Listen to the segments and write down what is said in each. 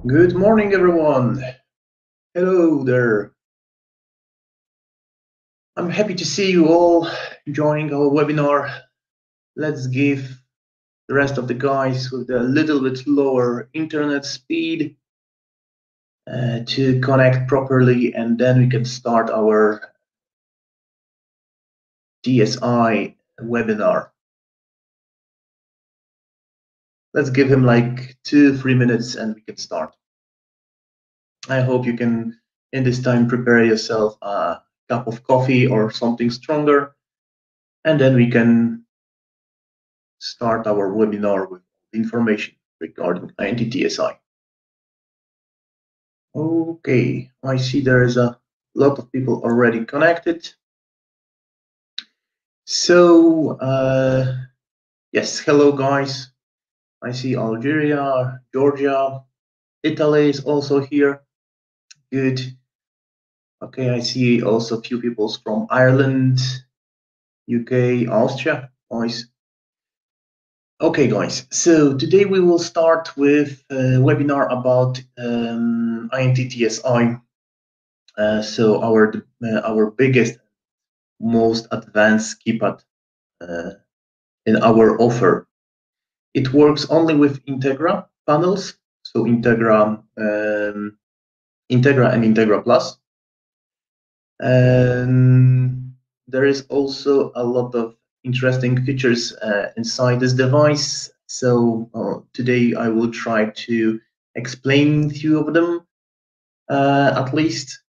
Good morning, everyone. Hello there. I'm happy to see you all joining our webinar. Let's give the rest of the guys with a little bit lower internet speed to connect properly, and then we can start our TSI webinar. Let's give him like 2-3 minutes and we can start. I hope you can, in this time, prepare yourself a cup of coffee or something stronger, and then we can start our webinar with information regarding INT-TSI. Okay, I see there is a lot of people already connected. So, yes, hello guys. I see Algeria, Georgia, Italy is also here. Good. Okay, I see also a few people from Ireland, UK, Austria. Nice. Okay, guys, so today we will start with a webinar about INT-TSI. So our biggest, most advanced keypad in our offer. It works only with Integra panels, so Integra and Integra Plus. And there is also a lot of interesting features inside this device. So today I will try to explain a few of them, at least.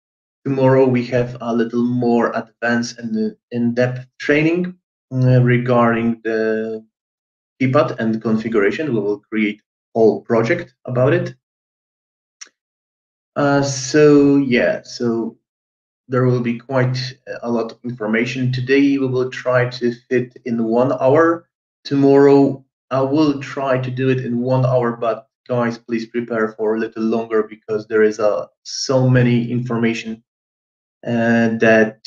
Tomorrow we have a little more advanced and in-depth training regarding the keypad and configuration. We will create a whole project about it. So there will be quite a lot of information. Today we will try to fit in 1 hour. Tomorrow I will try to do it in 1 hour, but guys, please prepare for a little longer because there is so many information that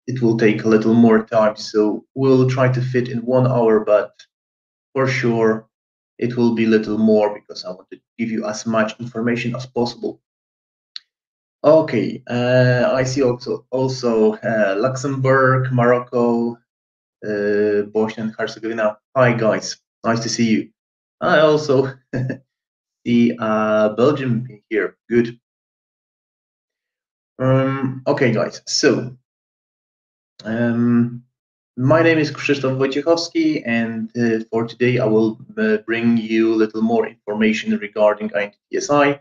it will take a little more time. So we'll try to fit in 1 hour, but for sure it will be a little more because I want to give you as much information as possible. Okay, I see also Luxembourg, Morocco, Bosnia and Herzegovina. Hi guys, nice to see you. I also see Belgium here. Good. Okay, guys. So my name is Krzysztof Wociechowski, and for today I will bring you a little more information regarding INT-TSI.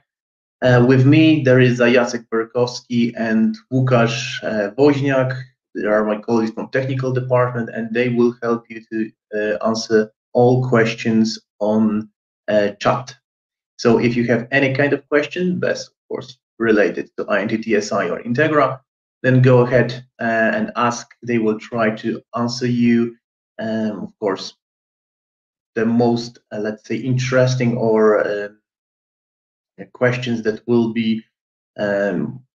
With me, there is Jacek Berkowski and Łukasz Woźniak. They are my colleagues from technical department, and they will help you to answer all questions on chat. So if you have any kind of question, best of course related to INT-TSI or Integra, then go ahead and ask. They will try to answer you. Of course, the most, let's say, interesting or questions that will be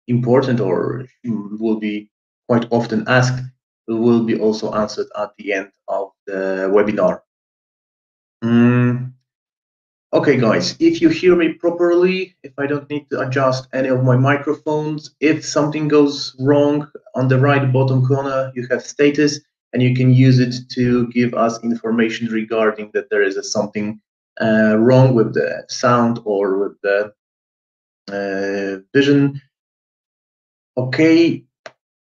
important or will be quite often asked will be also answered at the end of the webinar. Okay, guys, if you hear me properly, if I don't need to adjust any of my microphones, if something goes wrong on the right bottom corner, you have status, and you can use it to give us information regarding that there is something wrong with the sound or with the vision. Okay,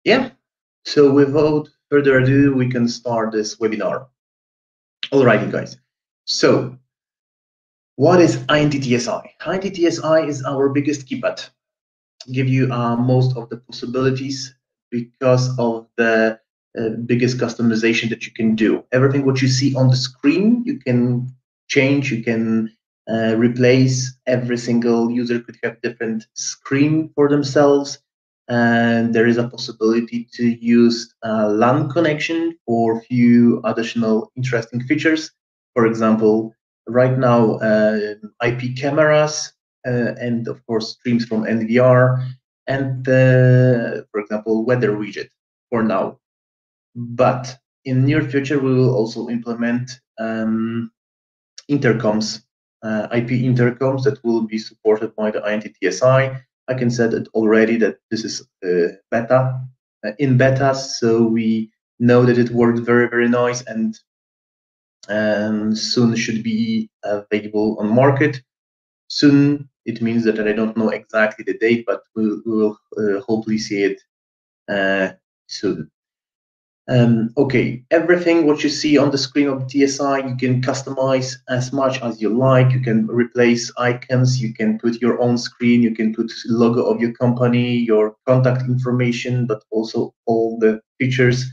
yeah. So without further ado, we can start this webinar. Alrighty, guys. So what is INT-TSI? INT-TSI is our biggest keypad. Give you most of the possibilities because of the biggest customization that you can do. Everything what you see on the screen, you can change, you can replace. Every single user could have different screen for themselves. And there is a possibility to use a LAN connection for a few additional interesting features. For example, right now, IP cameras, and of course streams from NVR, and for example weather widget for now. But in near future we will also implement intercoms IP intercoms that will be supported by the INT-TSI. I can say that already that this is beta, in beta, so we know that it worked very, very nice, and soon should be available on market. Soon, it means that I don't know exactly the date, but we will hopefully see it soon. Okay, everything what you see on the screen of the TSI, you can customize as much as you like. You can replace icons, you can put your own screen, you can put logo of your company, your contact information, but also all the features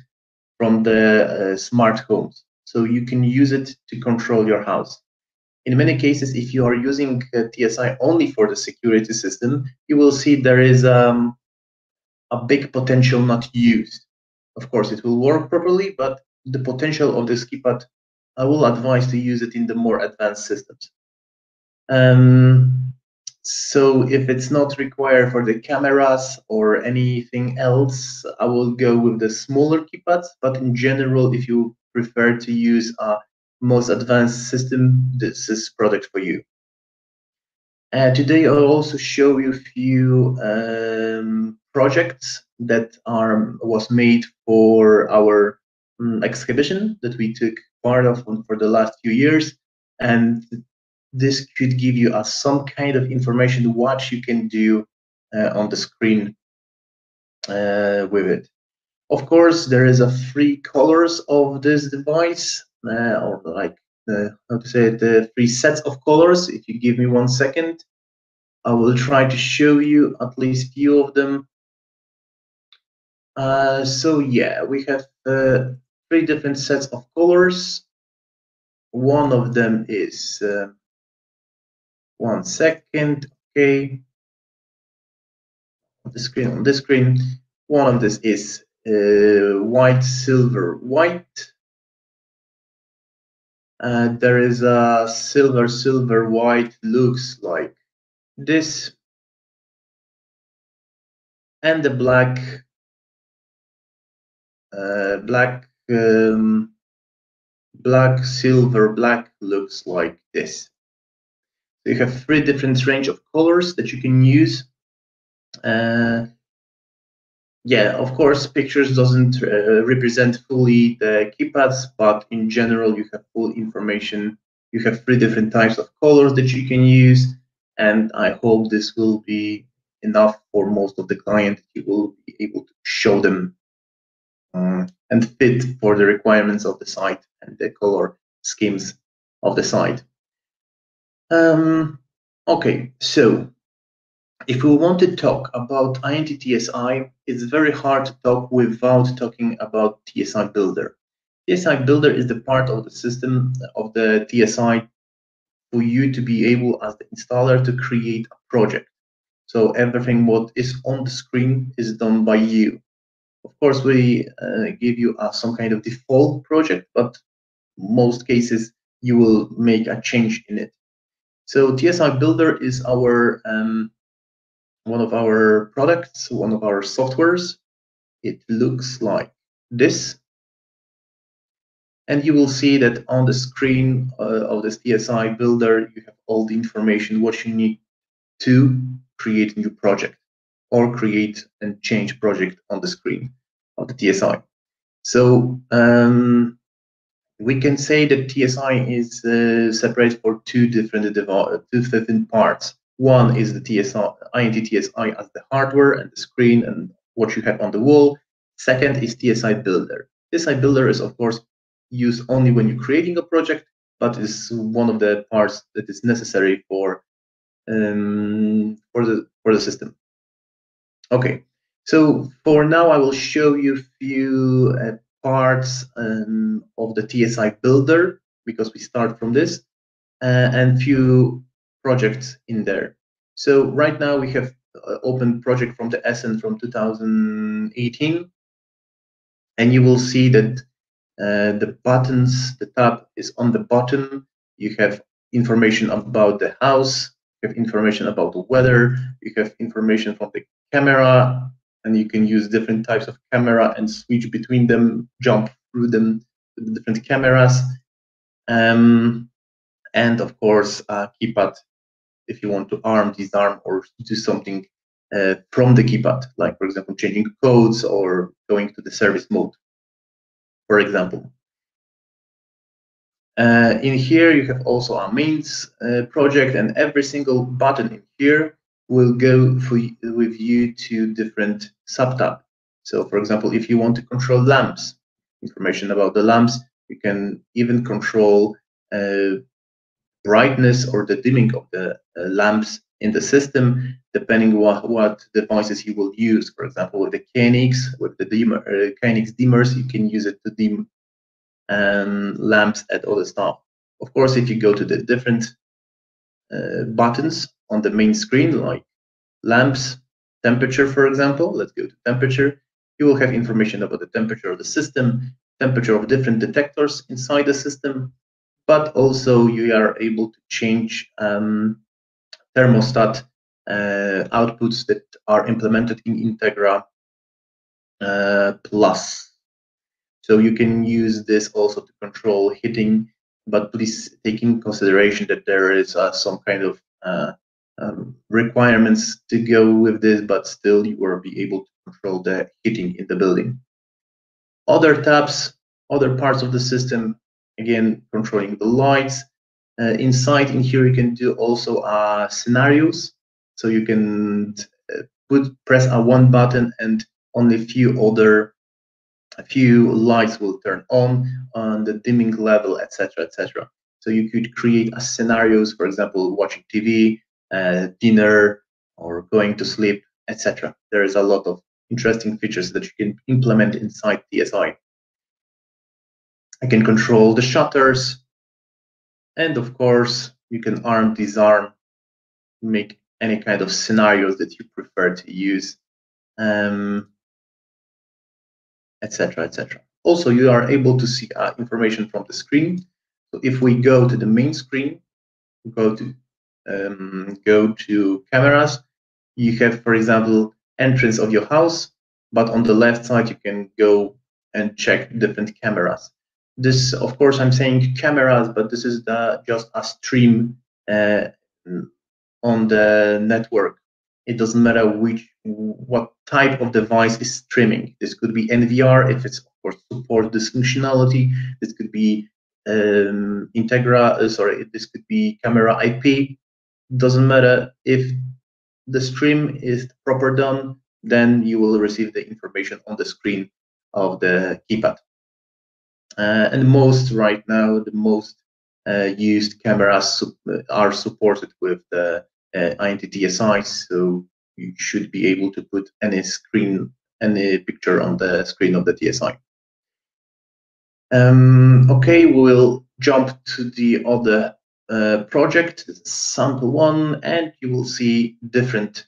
from the smart homes. So you can use it to control your house. In many cases, if you are using TSI only for the security system, you will see there is a big potential not used. Of course, it will work properly, but the potential of this keypad, I will advise to use it in the more advanced systems. So if it's not required for the cameras or anything else, I will go with the smaller keypads. But in general, if you prefer to use a most advanced system, this is product for you. Today, I'll also show you a few projects that was made for our exhibition that we took part of for the last few years, and this could give you some kind of information what you can do on the screen with it. Of course, there is a three colors of this device, or like how to say it, the three sets of colors. If you give me 1 second, I will try to show you at least few of them. So yeah, we have 3 different sets of colors. One of them is 1 second, okay. On the screen, one of this is white, silver, white. There is a silver, silver, white, looks like this, and the black, black, silver, black looks like this. So you have 3 different range of colors that you can use. Yeah, of course, pictures doesn't represent fully the keypads, but in general, you have full information. You have 3 different types of colors that you can use, and I hope this will be enough for most of the clients. You will be able to show them and fit for the requirements of the site and the color schemes of the site. Okay, so if we want to talk about INT-TSI, it's very hard to talk without talking about TSI Builder. TSI Builder is the part of the system of the TSI for you to be able, as the installer, to create a project. So everything what is on the screen is done by you. Of course, we give you some kind of default project, but most cases you will make a change in it. So TSI Builder is our one of our products, one of our softwares. It looks like this. And you will see that on the screen of this TSI Builder, you have all the information what you need to create a new project or create and change project on the screen of the TSI. So we can say that TSI is separate for two different parts. One is the TSI, INT-TSI as the hardware and the screen and what you have on the wall. Second is TSI Builder. TSI Builder is, of course, used only when you're creating a project, but is one of the parts that is necessary for the system. Okay, so for now, I will show you a few parts of the TSI Builder because we start from this and few projects in there. So right now we have open project from the SN from 2018, and you will see that the buttons, the tab is on the bottom. You have information about the house, you have information about the weather, you have information from the camera, and you can use different types of camera and switch between them, jump through them, the different cameras. and of course keypad if you want to arm, disarm, or do something from the keypad, like for example changing codes or going to the service mode, for example. In here you have also a mains project, and every single button in here will go with you to different subtab. So for example, if you want to control lamps, information about the lamps, you can even control brightness or the dimming of the lamps in the system, depending what devices you will use. For example, with the KNX, with the dimmer, KNX dimmers, you can use it to dim lamps at all the stuff. Of course, if you go to the different buttons on the main screen, like lamps, temperature, for example, let's go to temperature, you will have information about the temperature of the system, temperature of different detectors inside the system, but also you are able to change thermostat outputs that are implemented in Integra Plus. So you can use this also to control heating, but please take in consideration that there is some kind of requirements to go with this, but still you will be able to control the heating in the building. Other tabs, other parts of the system, again, controlling the lights. Inside in here, you can do also scenarios. So you can press a one button and only a few lights will turn on the dimming level, etc., etc. So you could create a scenarios, for example, watching TV, dinner, or going to sleep, etc. There is a lot of interesting features that you can implement inside TSI. I can control the shutters, and of course, you can arm, disarm, make any kind of scenarios that you prefer to use, etc., etc. Also, you are able to see information from the screen. So if we go to the main screen, go to cameras, you have, for example, entrance of your house, but on the left side, you can go and check different cameras. This, of course, I'm saying cameras, but this is just a stream on the network. It doesn't matter what type of device is streaming. This could be NVR if it's, of course, support this functionality. This could be this could be camera IP. Doesn't matter if the stream is proper done, then you will receive the information on the screen of the keypad. And right now, the most used cameras are supported with the INT-TSI, so you should be able to put any picture on the screen of the TSI. Okay, we'll jump to the other project, sample one, and you will see different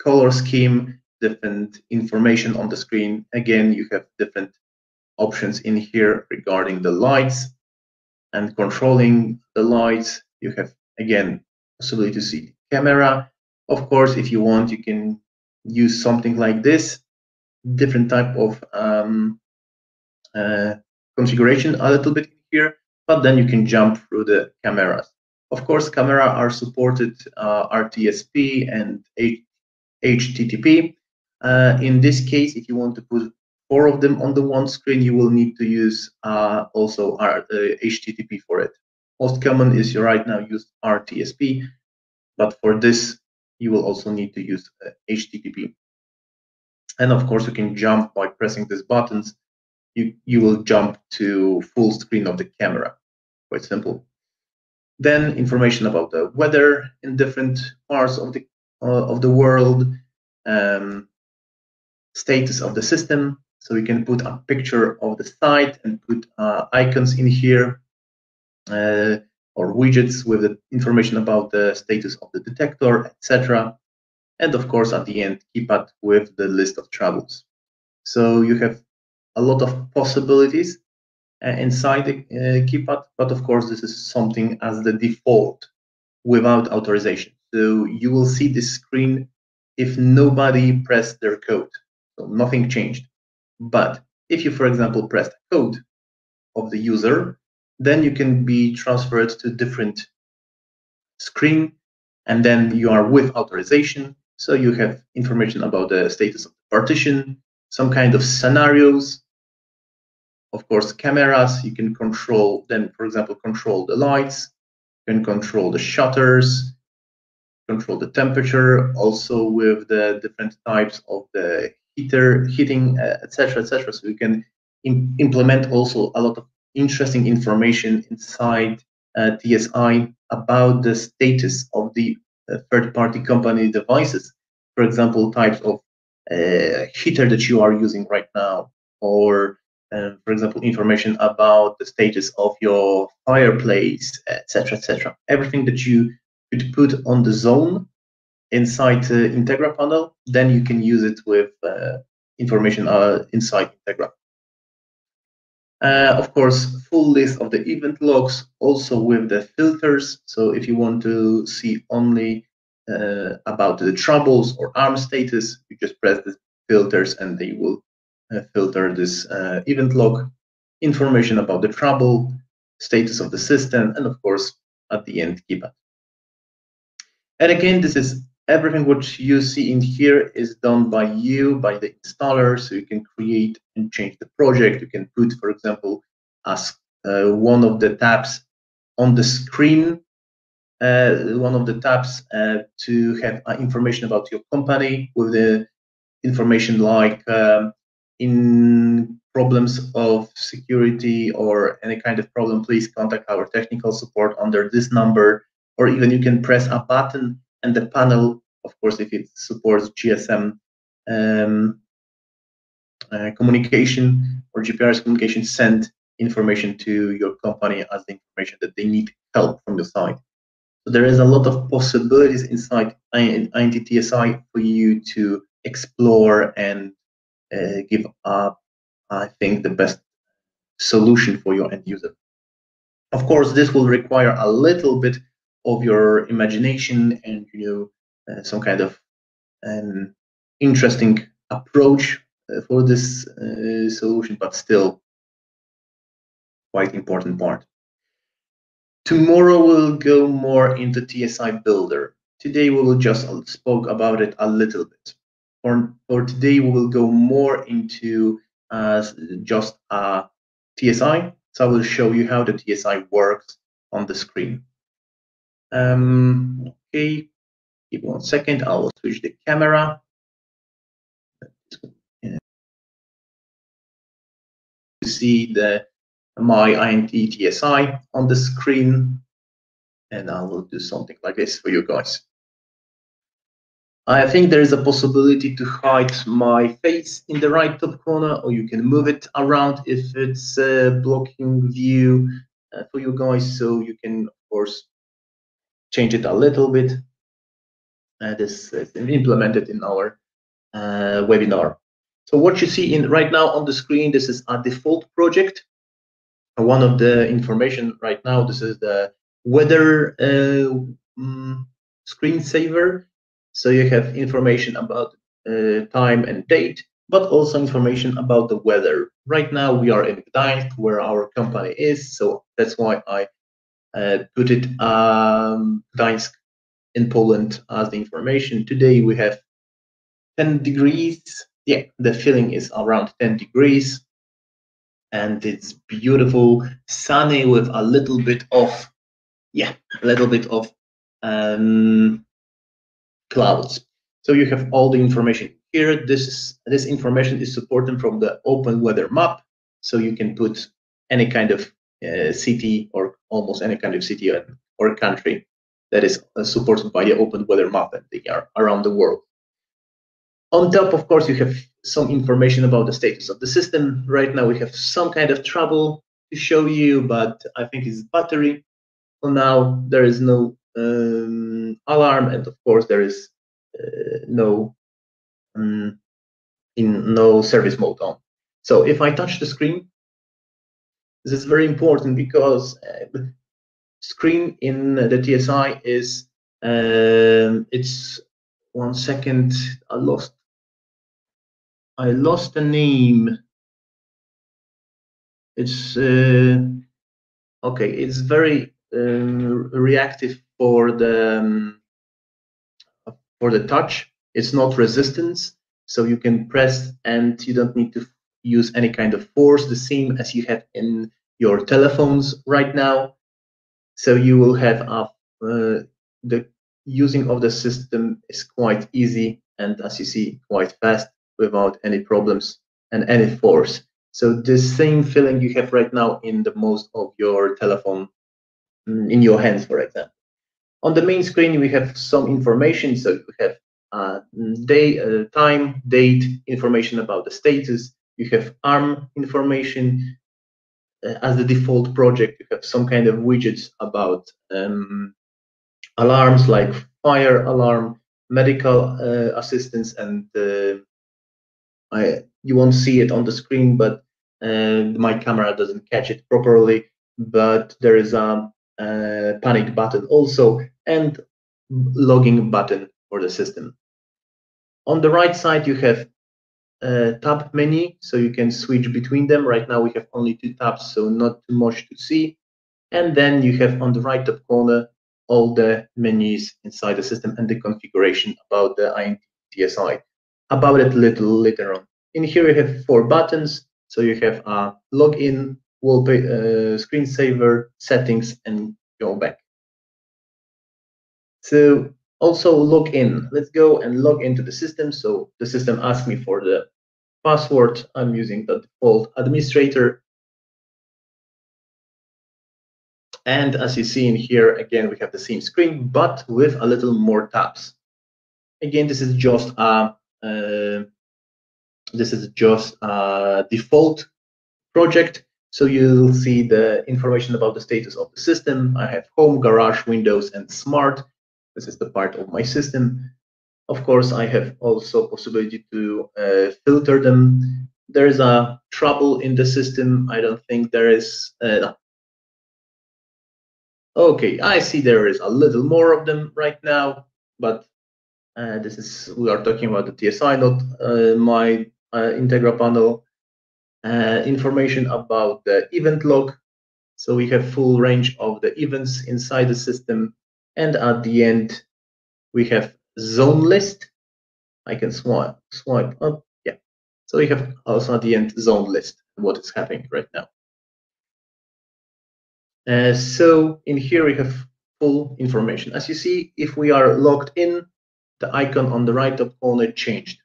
color scheme, different information on the screen. Again, you have different options in here regarding the lights and controlling the lights. You have, again, possibility to see camera. Of course, if you want, you can use something like this, different type of configuration a little bit here, but then you can jump through the cameras. Of course, camera are supported RTSP and HTTP. In this case, if you want to put 4 of them on the one screen, you will need to use also HTTP for it. Most common is right now used RTSP, but for this, you will also need to use HTTP. And of course, you can jump by pressing these buttons. You will jump to full screen of the camera. Quite simple. Then information about the weather in different parts of the world, status of the system. So we can put a picture of the site and put icons in here or widgets with the information about the status of the detector, etc. And of course, at the end, keypad with the list of troubles. So you have a lot of possibilities inside the keypad, but of course, this is something as the default without authorization. So you will see this screen if nobody pressed their code. So nothing changed. But if you, for example, press the code of the user, then you can be transferred to different screen, and then you are with authorization. So you have information about the status of the partition, some kind of scenarios, of course, cameras. You can control them, for example, control the lights, you can control the shutters, control the temperature, also with the different types of the heating, etc., etc. So you can implement also a lot of interesting information inside TSI about the status of the third-party company devices. For example, types of heater that you are using right now, or for example, information about the status of your fireplace, etc., etc. Everything that you could put on the zone inside the Integra panel, then you can use it with information inside Integra. Of course, full list of the event logs, also with the filters. So if you want to see only about the troubles or arm status, you just press the filters and they will filter this event log, information about the trouble, status of the system, and of course, at the end, keypad. And again, this is everything what you see in here is done by you, by the installer. So you can create and change the project. You can put, for example, as one of the tabs on the screen, one of the tabs to have information about your company with the information like in problems of security or any kind of problem, please contact our technical support under this number, or even you can press a button and the panel, of course, if it supports GSM communication or GPRS communication, send information to your company as the information that they need help from your side. So there is a lot of possibilities inside INT-TSI for you to explore and give up, I think, the best solution for your end user. Of course, this will require a little bit of your imagination and some kind of interesting approach for this solution, but still quite important part. Tomorrow we'll go more into Tsi Builder. Today we will just spoke about it a little bit. For today we will go more into just TSI. So I will show you how the TSI works on the screen. Okay, give 1 second. I will switch the camera. You see my INT-TSI on the screen, and I will do something like this for you guys. I think there is a possibility to hide my face in the right top corner, or you can move it around if it's blocking view for you guys. So you can, of course, change it a little bit. This is implemented in our webinar. So what you see right now on the screen, this is a default project. One of the information right now, this is the weather screensaver. So you have information about time and date, but also information about the weather. Right now we are in Gdańsk, where our company is. So that's why I put it Gdańsk in Poland as the information. Today we have 10 degrees. Yeah, the feeling is around 10 degrees. And it's beautiful, sunny with a little bit of, clouds. So you have all the information here. This information is supported from the open weather map. So you can put any kind of city or almost any kind of city or country that is supported by the open weather map, and they are around the world. On top, of course, you have some information about the status of the system. Right now, we have some kind of trouble to show you, but I think it's battery. For now, there is no alarm, and of course, there is no service mode on. So if I touch the screen, this is very important because screen in the TSI is it's 1 second. I lost the name. It's okay. It's very reactive for the touch. It's not resistance, so you can press and you don't need to use any kind of force, the same as you have in your telephones right now. So you will have the using of the system is quite easy, and as you see, quite fast without any problems and any force. So the same feeling you have right now in the most of your telephone in your hands, for example. On the main screen, we have some information. So we have day, time, date, information about the status. You have ARM information. As the default project, you have some kind of widgets about alarms like fire alarm, medical assistance, and you won't see it on the screen, but my camera doesn't catch it properly. But there is a panic button also, and logging button for the system. On the right side, you have a tab menu, so you can switch between them. Right now, we have only 2 tabs, so not too much to see. And then you have on the right top corner all the menus inside the system and the configuration about the INT-TSI. About it a little later on. In here, you have 4 buttons. So you have a login, wallpaper, screensaver, settings, and go back. So also log in. Let's go and log into the system. So the system asks me for the password. I'm using the default administrator. And as you see in here, again, we have the same screen, but with a little more tabs. Again, this is just a default project. So you'll see the information about the status of the system. I have home, garage, Windows, and smart. This is the part of my system. Of course, I have also possibility to filter them. There is a trouble in the system. I don't think there is. Okay, I see there is a little more of them right now, but we are talking about the TSI, not my Integra panel. Information about the event log. So we have full range of the events inside the system. And at the end, we have zone list. I can swipe up. Yeah. So we have also at the end zone list, what is happening right now. So in here we have full information. As you see, if we are logged in, the icon on the right top corner changed.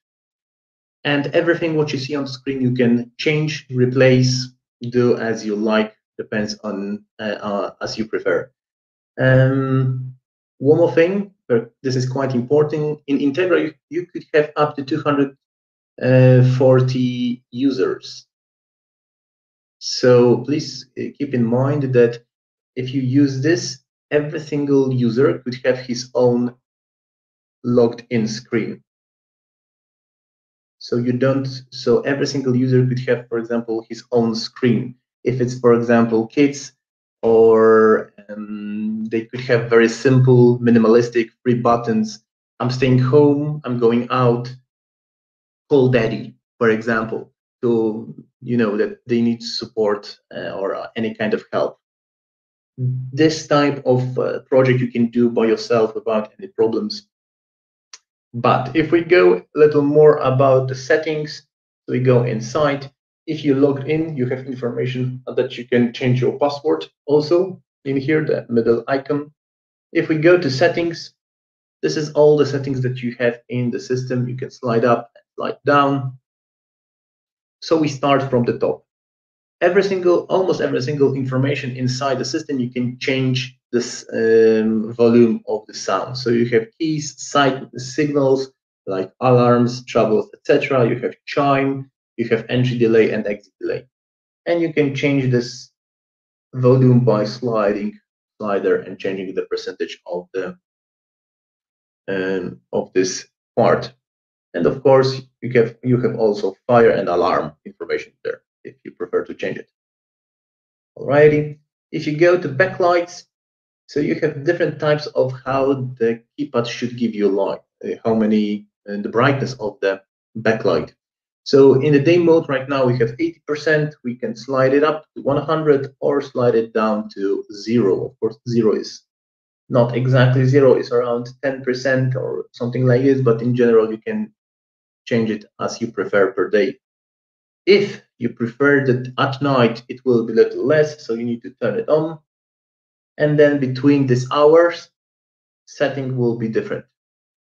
And everything what you see on the screen, you can change, replace, do as you like, depends on as you prefer. One more thing, this is quite important. In Integra, you could have up to 240 users. So please keep in mind that if you use this, every single user could have his own logged in screen. So every single user could have, for example, his own screen. If it's, for example, kids, or they could have very simple, minimalistic, 3 buttons. I'm staying home, I'm going out, call daddy, for example, to that they need support or any kind of help. This type of project you can do by yourself without any problems. But if we go a little more about the settings, so we go inside. If you logged in, you have information that you can change your password also in here, the middle icon. If we go to settings, this is all the settings that you have in the system. You can slide up and slide down. So we start from the top. Almost every single information inside the system, you can change this volume of the sound. So you have keys, side signals like alarms, troubles, etc. You have chime, you have entry delay and exit delay, and you can change this volume by sliding slider and changing the percentage of the of this part. And of course, you have also fire and alarm information there if you prefer to change it. Alrighty, if you go to backlights, so you have different types of how the keypad should give you light, how many, the brightness of the backlight. So in the day mode right now, we have 80%. We can slide it up to 100 or slide it down to 0. Of course, 0 is not exactly 0, it's around 10% or something like this, but in general you can change it as you prefer per day. If you prefer that at night it will be a little less, so you need to turn it on, and then between these hours setting will be different.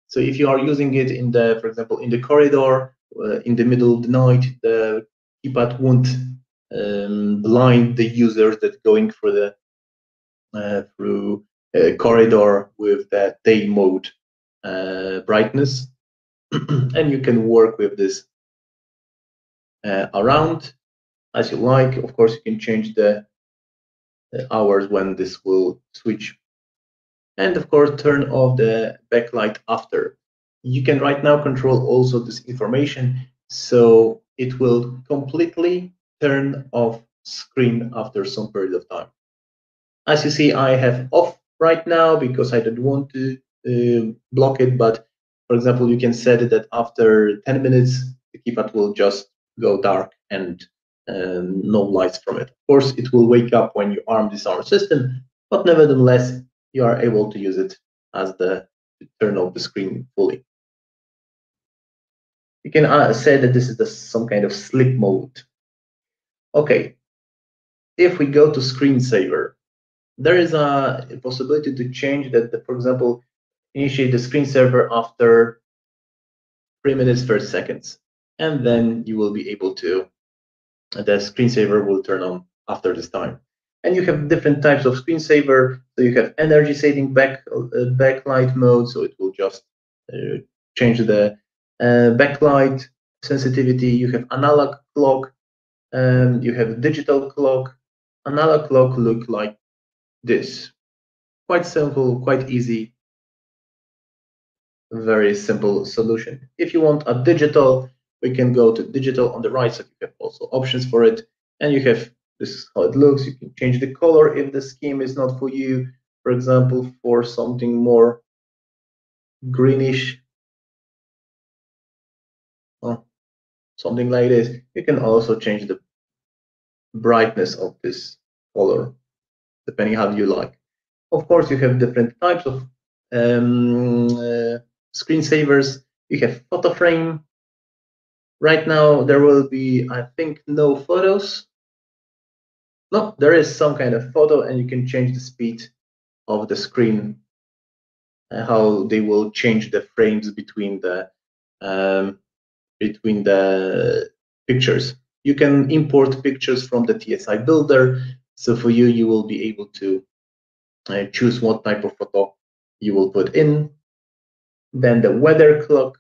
So if you are using it in the, for example, in the corridor, in the middle of the night, the keypad won't blind the users that going through the corridor with the day mode brightness, and you can work with this around as you like. Of course, you can change the hours when this will switch, and of course, turn off the backlight after. You can right now control also this information, so it will completely turn off screen after some period of time. As you see, I have off right now because I don't want to block it, but for example, you can set it that after 10 minutes, the keypad will just go dark and no lights from it. Of course, it will wake up when you arm disarm system, but nevertheless, you are able to use it as to turn off the screen fully. You can say that this is some kind of sleep mode. Okay, if we go to screensaver, there is a possibility to change that, for example, initiate the screensaver after 3 minutes 30 seconds, and then you will be able to, the screensaver will turn on after this time. And you have different types of screensaver. So you have energy saving backlight mode, so it will just change the backlight sensitivity. You have analog clock, you have digital clock. Analog clock look like this. Quite simple, quite easy, very simple solution. If you want a digital, we can go to digital on the right, so you have also options for it, and you have this is how it looks. You can change the color if the scheme is not for you. For example, for something more greenish, something like this, you can also change the brightness of this color, depending how you like. Of course, you have different types of screensavers. You have photo frame. Right now, there will be, I think, no photos. No, there is some kind of photo, and you can change the speed of the screen, how they will change the frames between the pictures. You can import pictures from the Tsi Builder. So for you, you will be able to choose what type of photo you will put in. Then the weather clock.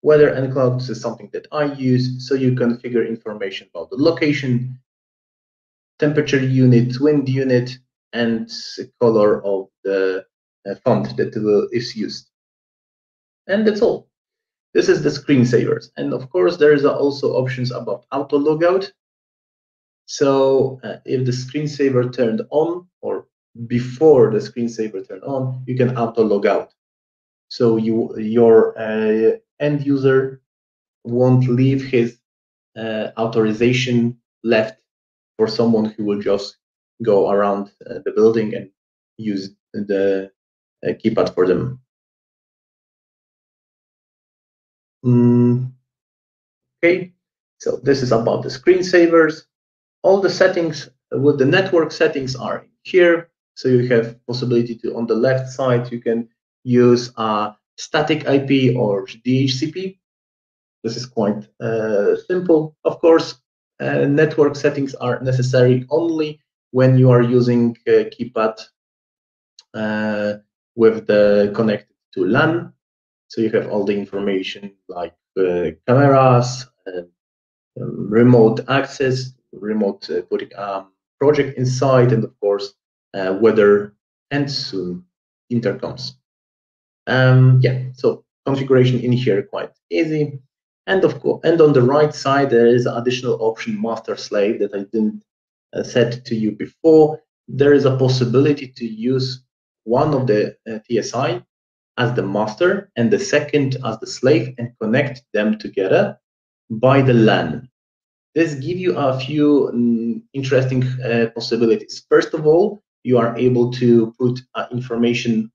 Weather and clock, this is something that I use, so you configure information about the location, temperature unit, wind unit, and color of the font that is used. And that's all. This is the screensavers. And of course, there is also options about auto logout. So if the screensaver turned on, or before the screensaver turned on, you can auto log out. So your end user won't leave his authorization left for someone who will just go around the building and use the keypad for them. Okay, so this is about the screensavers. All the settings with the network settings are here. So you have possibility to, on the left side, you can use a static IP or DHCP. This is quite simple. Of course, network settings are necessary only when you are using keypad with the connected to LAN. So you have all the information like cameras, remote access, remote putting project inside, and of course weather and soon intercoms. Yeah, so configuration in here quite easy. And of course, and on the right side there is an additional option, master slave, that I didn't set to you before. There is a possibility to use one of the TSI as the master and the second as the slave and connect them together by the LAN. This gives you a few interesting possibilities. First of all, you are able to put information,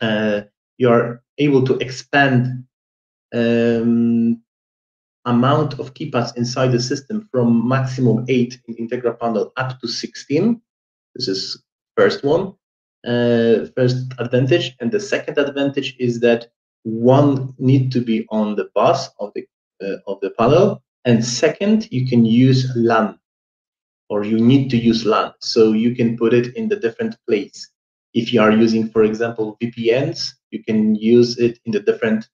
you are able to expand amount of keypads inside the system from maximum 8 in Integra panel up to 16. This is first one, first advantage. And the second advantage is that one need to be on the bus of the panel, and second, you can use LAN, or you need to use LAN, so you can put it in the different place. If you are using, for example, VPNs, you can use it in the different,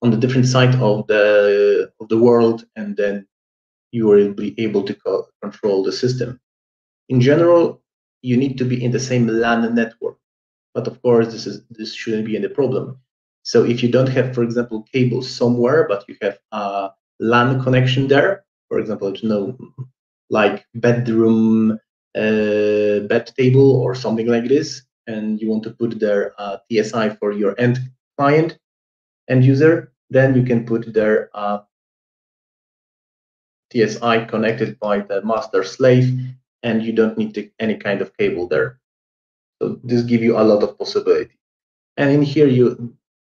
on the different side of the world, and then you will be able to control the system. In general, you need to be in the same LAN network, but of course, this shouldn't be any problem. So if you don't have, for example, cables somewhere, but you have a LAN connection there, for example, like bedroom bed table or something like this, and you want to put there TSI for your end client, end user, then you can put there TSI connected by the master slave, and you don't need any kind of cable there. So this gives you a lot of possibility. And in here,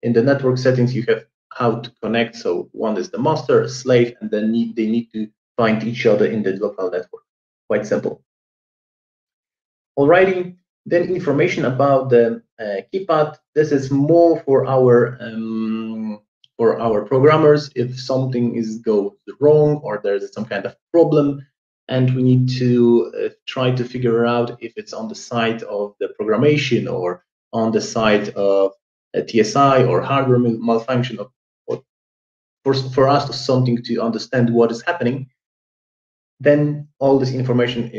in the network settings, you have how to connect. So one is the master, slave, and then they need to find each other in the local network. Quite simple. Alrighty, then information about the keypad. This is more for our programmers. If something goes wrong or there's some kind of problem, and we need to try to figure out if it's on the side of the programmation or on the side of a TSI or hardware malfunction, or for us to something to understand what is happening, then all this information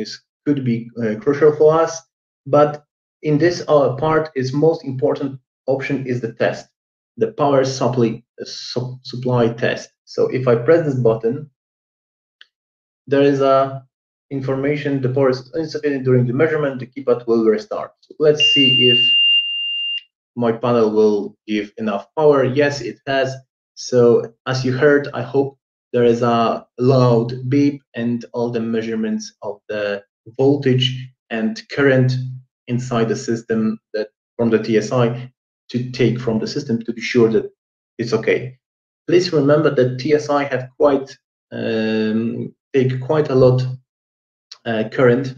could be crucial for us. But in this part, is most important option is the test, the power supply test. So if I press this button, there is a information, the power is insufficient during the measurement, the keypad will restart. So let's see if my panel will give enough power. Yes, it has. So as you heard, I hope there is a loud beep and all the measurements of the voltage and current inside the system that from the TSI to take from the system to be sure that it's okay. Please remember that TSI have take quite a lot current.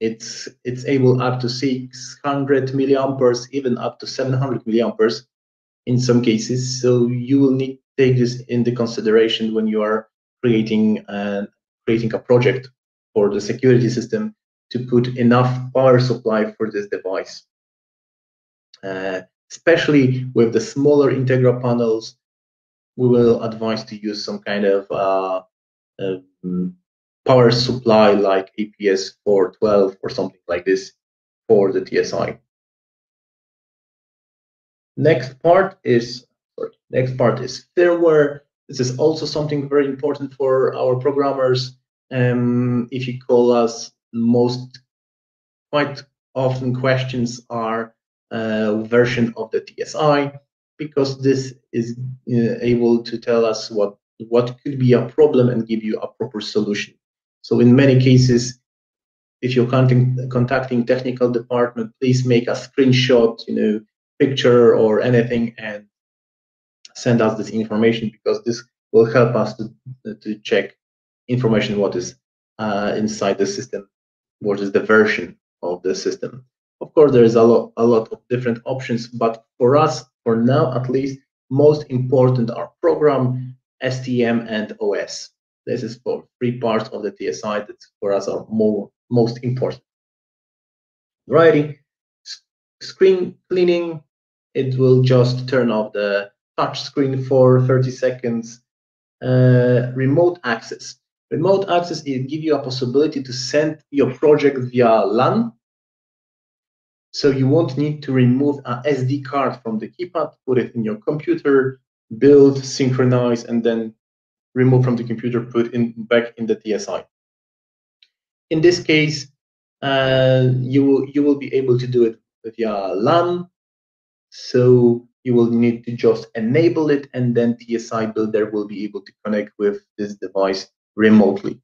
It's able up to 600 milliamperes, even up to 700 milliamperes in some cases. So you will need to take this into consideration when you are creating a project for the security system to put enough power supply for this device. Especially with the smaller Integra panels, we will advise to use some kind of power supply like APS 412 or something like this for the TSI. Next part is firmware. This is also something very important for our programmers. If you call us, quite often questions are version of the TSI, because this is able to tell us what could be a problem and give you a proper solution. So in many cases, if you're contacting technical department, please make a screenshot, picture or anything, and send us this information, because this will help us to check information what is inside the system, what is the version of the system. Of course, there is a lot of different options, but for us, for now at least, most important are program, STM, and OS. This is for 3 parts of the TSI that for us are most important. Righty, screen cleaning, it will just turn off the touch screen for 30 seconds. Remote access. Remote access, it gives you a possibility to send your project via LAN. So you won't need to remove an SD card from the keypad, put it in your computer, build, synchronize, and then remove from the computer, put back in the TSI. In this case, you will be able to do it via LAN. So you will need to just enable it, and then Tsi Builder will be able to connect with this device remotely.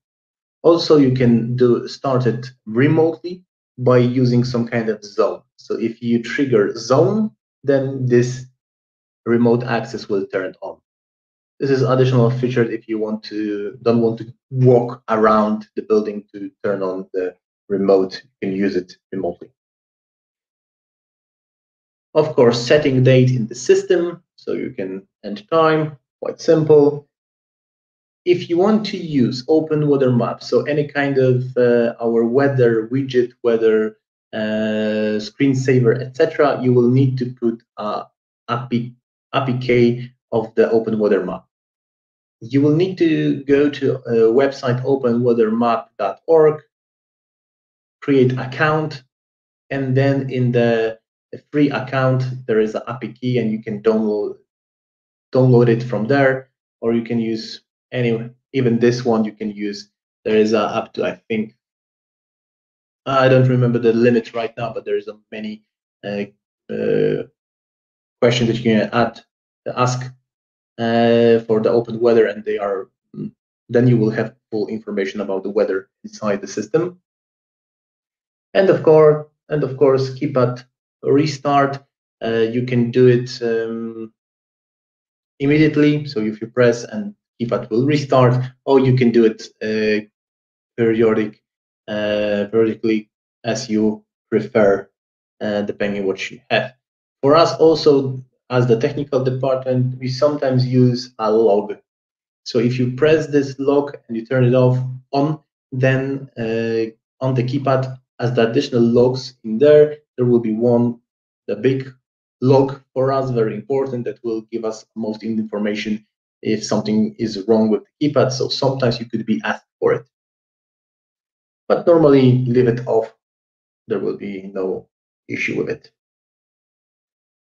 Also, you can start it remotely. by using some kind of zone. So if you trigger zone, then this remote access will turn on. This is additional feature if you don't want to walk around the building to turn on the remote. You can use it remotely. Of course, setting date in the system, so you can end time, quite simple. If you want to use open weather map, so any kind of our weather widget, weather screensaver, etc., you will need to put APK of the open weather map. You will need to go to website openweathermap.org, create account, and then in the free account there is an APK, and you can download it from there, or you can use even this one you can use. There is up to, I think, I don't remember the limit right now, but there is many questions that you can ask for the open weather, and they are then you will have full information about the weather inside the system. And of course, Keypad Restart. You can do it immediately. So if you press and Keypad will restart, or you can do it periodically as you prefer, depending on what you have. For us also, as the technical department, we sometimes use a log. So if you press this log and you turn it on, then on the keypad, as the additional logs in there will be the big log for us, very important, that will give us most information if something is wrong with the keypad. So sometimes you could be asked for it, but normally leave it off. There will be no issue with it.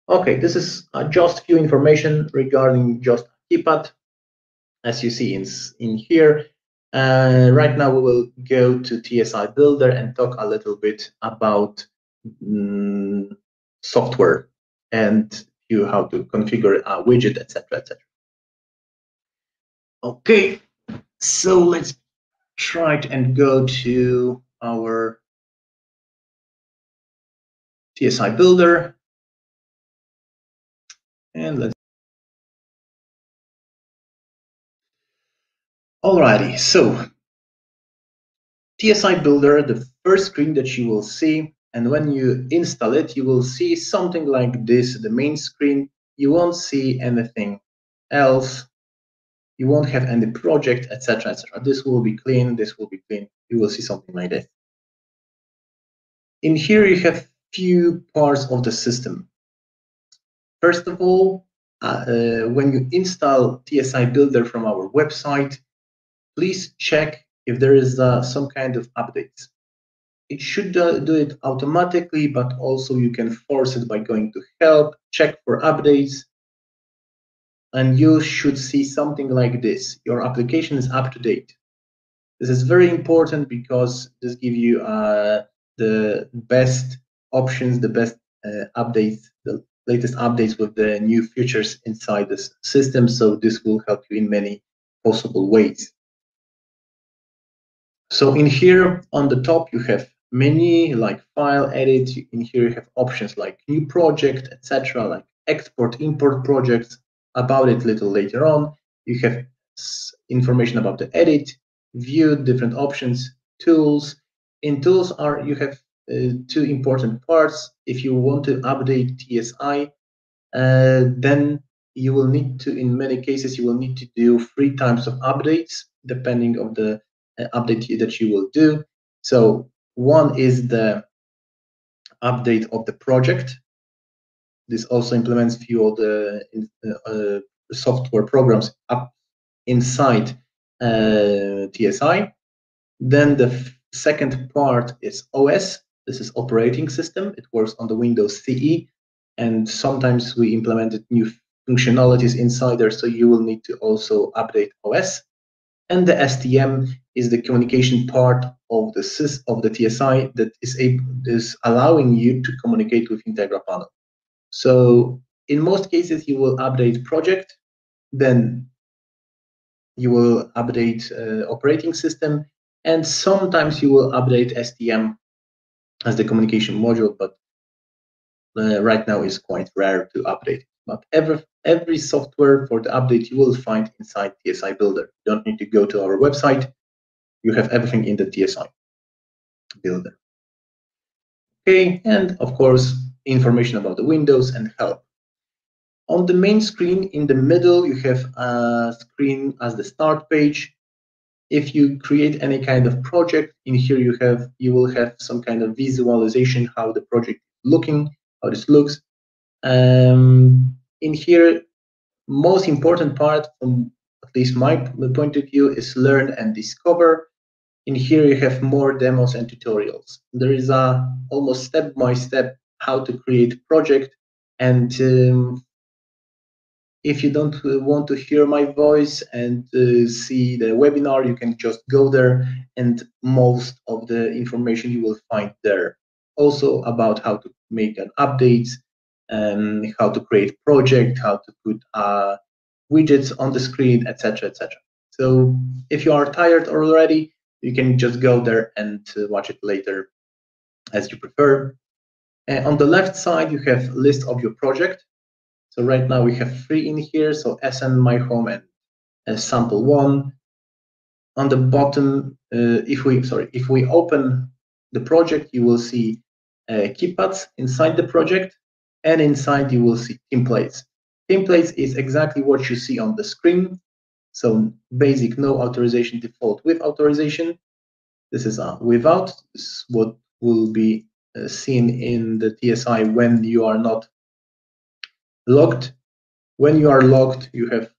Okay, this is just few information regarding just keypad. As you see in here, right now we will go to Tsi Builder and talk a little bit about software and how to configure a widget, etc., etc. Okay, so let's try and go to our Tsi Builder, and let's. Alrighty, so Tsi Builder, the first screen that you will see, and when you install it, you will see something like this, the main screen. You won't see anything else. You won't have any project, etc., etc. This will be clean. This will be clean. You will see something like this. In here, you have few parts of the system. First of all, when you install Tsi Builder from our website, please check if there is some kind of updates. It should do it automatically, but also you can force it by going to help, check for updates, and you should see something like this. Your application is up to date. This is very important because this gives you the best options, the best updates, the latest updates with the new features inside this system. So this will help you in many possible ways. So in here on the top, you have many like file edit. In here you have options like new project, etc., like export, import projects. About it a little later on. You have information about the edit, view, different options, tools. In tools you have two important parts. If you want to update TSI, then you will need to, in many cases, you will need to do 3 times of updates depending on the update that you will do. So one is the update of the project. This also implements few of the software programs up inside TSI. Then the second part is OS. This is operating system. It works on the Windows CE, and sometimes we implemented new functionalities inside there, so you will need to also update OS. And the STM is the communication part of the TSI that is allowing you to communicate with Integra panel. So in most cases, you will update project, then you will update operating system, and sometimes you will update STM as the communication module, but right now is quite rare to update. But every software for the update you will find inside TSI Builder. You don't need to go to our website. You have everything in the TSI Builder. Okay, and of course, information about the windows and help. On the main screen in the middle, you have a screen as the start page. If you create any kind of project, in here you will have some kind of visualization how the project is looking, how this looks. In here, most important part from at least my point of view is learn and discover. In here you have more demos and tutorials. There is a almost step-by-step how to create project, and if you don't want to hear my voice and see the webinar, you can just go there, and most of the information you will find there. Also about how to make an update, how to create project, how to put widgets on the screen, etc., etc. So if you are tired already, you can just go there and watch it later as you prefer. On the left side, you have a list of your project. So right now we have 3 in here, so SN, My Home, and sample 1. On the bottom, if we open the project, you will see keypads inside the project, and inside you will see templates. Templates is exactly what you see on the screen. So basic, no authorization, default with authorization. This is without. This is what will be seen in the TSI when you are not logged. When you are logged, you have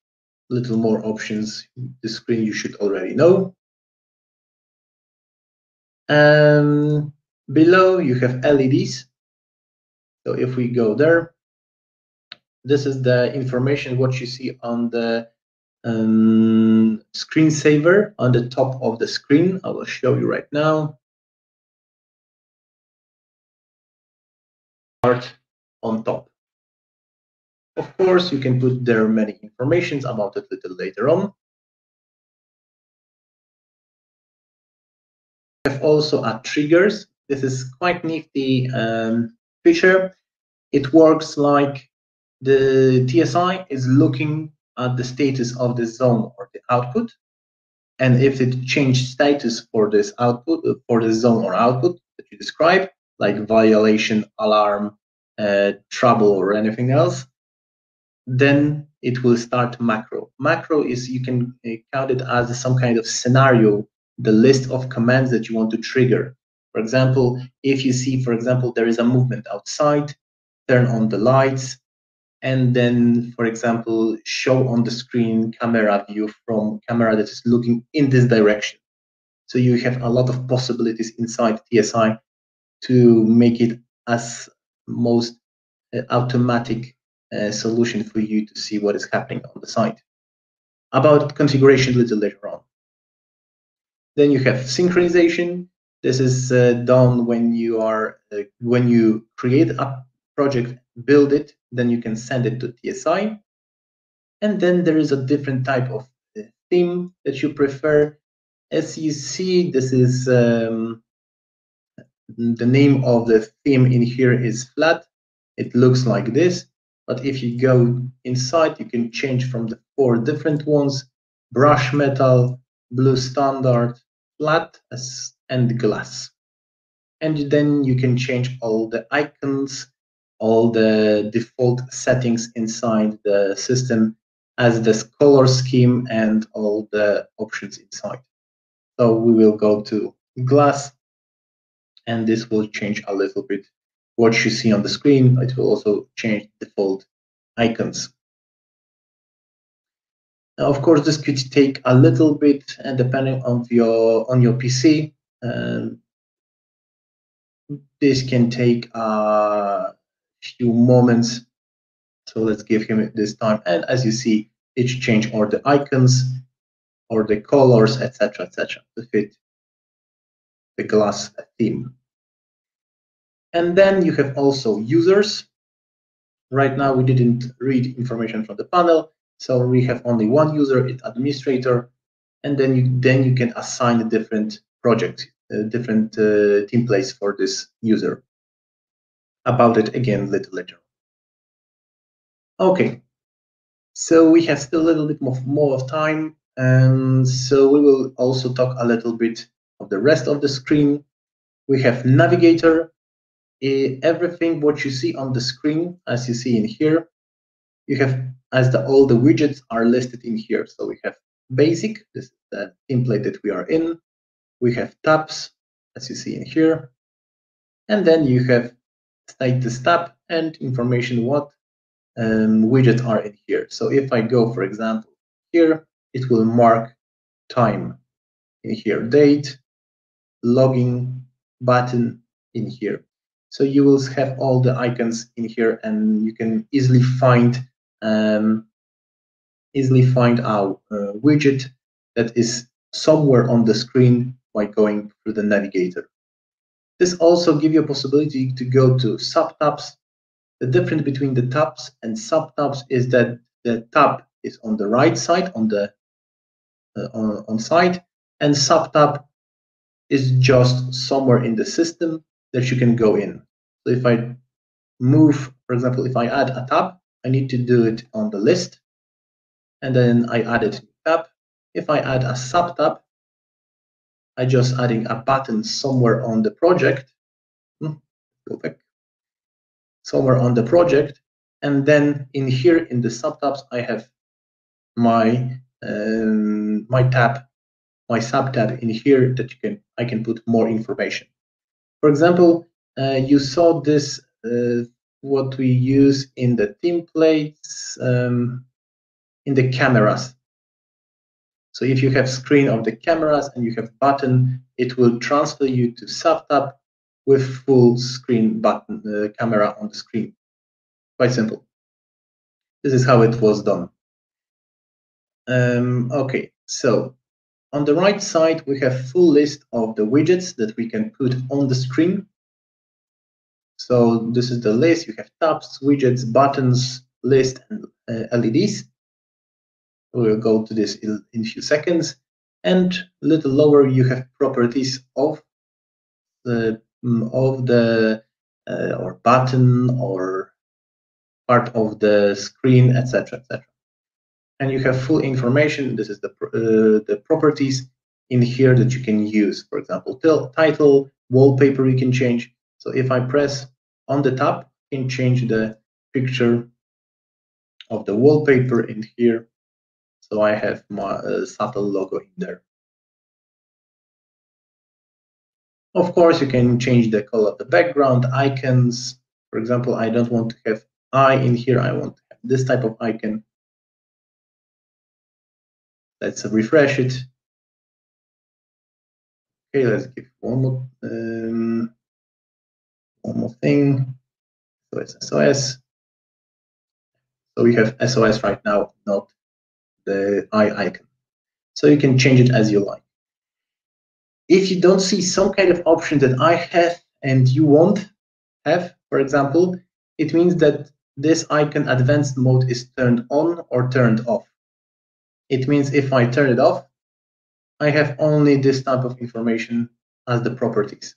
little more options. The screen you should already know. Below you have LEDs. So if we go there, this is the information what you see on the screensaver on the top of the screen. I will show you right now. Start on top. Of course, you can put there many informations about it a little later on. We have also triggers. This is quite nifty feature. It works like the TSI is looking at the status of the zone or the output, and if it changed status for this output, for the zone or output that you describe, like violation, alarm, trouble, or anything else, then it will start macro. Macro is, you can count it as some kind of scenario, the list of commands that you want to trigger. For example, if you see, for example, there is a movement outside, turn on the lights, and then, for example, show on the screen camera view from camera that is looking in this direction. So you have a lot of possibilities inside TSI to make it as most automatic solution for you to see what is happening on the site. About configuration a little later on. Then you have synchronization. This is done when you are when you create a project, build it, then you can send it to TSI. And then there is a different type of theme that you prefer. As you see, this is the name of the theme in here is flat. It looks like this, but if you go inside, you can change from the 4 different ones: brush metal, blue standard, flat, and glass. And then you can change all the icons, all the default settings inside the system as the color scheme and all the options inside. So we will go to glass, and this will change a little bit what you see on the screen. It will also change default icons. Now, of course, this could take a little bit, and depending on your PC, this can take a few moments. So let's give him this time. And as you see, it change all the icons or the colors, etc., to fit the glass theme. And then you have also users. Right now, we didn't read information from the panel, so we have only one user, it's administrator, and then you can assign different projects. different templates for this user. About it again a little later. Okay, so we have still a little bit more of time, and so we will also talk a little bit of the rest of the screen. We have Navigator. Everything what you see on the screen, as you see in here, you have all the widgets are listed in here. So we have basic, this is the template that we are in. We have tabs, as you see in here, and then you have status tab and information what widgets are in here. So if I go, for example, here, it will mark time in here, date, logging button in here. So you will have all the icons in here, and you can easily find our widget that is somewhere on the screen by going through the navigator. This also gives you a possibility to go to sub-tabs. The difference between the tabs and sub-tabs is that the tab is on the right side, on the on site, and sub-tab is just somewhere in the system that you can go in. So if I move, for example, if I add a tab, I need to do it on the list, and then I add it to tab. If I add a sub-tab, I just adding a button somewhere on the project. Go back. Somewhere on the project, and then in here in the subtabs I have my my subtab in here that I can put more information. For example, you saw this what we use in the templates in the cameras. So if you have screen of the cameras and you have button, it will transfer you to subtab with full screen button camera on the screen. Quite simple. This is how it was done. Okay, so on the right side, we have full list of the widgets that we can put on the screen. So this is the list. You have tabs, widgets, buttons, list, and LEDs. We'll go to this in a few seconds. And a little lower, you have properties of the or button or part of the screen, etc., etc. And you have full information. This is the properties in here that you can use. For example, title, wallpaper you can change. So if I press on the tab, I can change the picture of the wallpaper in here. So I have my SATEL logo in there. Of course, you can change the color of the background, icons. For example, I don't want to have eye in here. I want to have this type of icon. Let's refresh it. Okay, let's give one more thing. So it's SOS. So we have SOS right now, not the eye icon. So you can change it as you like. If you don't see some kind of option that I have and you won't have, for example, it means that this icon advanced mode is turned on or turned off. It means if I turn it off, I have only this type of information as the properties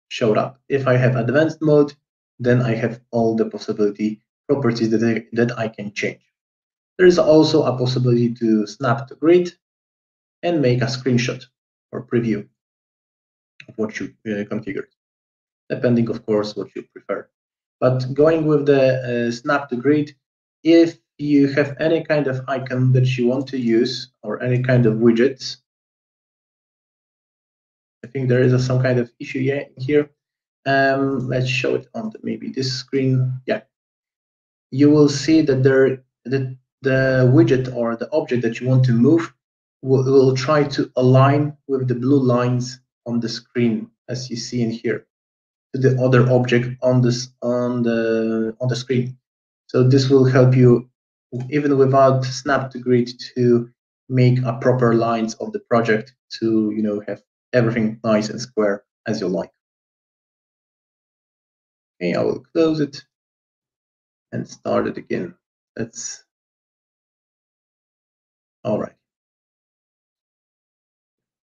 showed up. If I have advanced mode, then I have all the possibility properties that I can change. There is also a possibility to snap to grid and make a screenshot or preview of what you configured, depending, of course, what you prefer. But going with the snap to grid, if you have any kind of icon that you want to use or any kind of widgets, I think there is some kind of issue here. Let's show it on maybe this screen. Yeah, you will see that the widget or the object that you want to move will try to align with the blue lines on the screen, as you see in here, to the other object on the screen. So this will help you, even without snap to grid, to make a proper lines of the project to have everything nice and square as you like. Okay, I will close it and start it again. That's all right.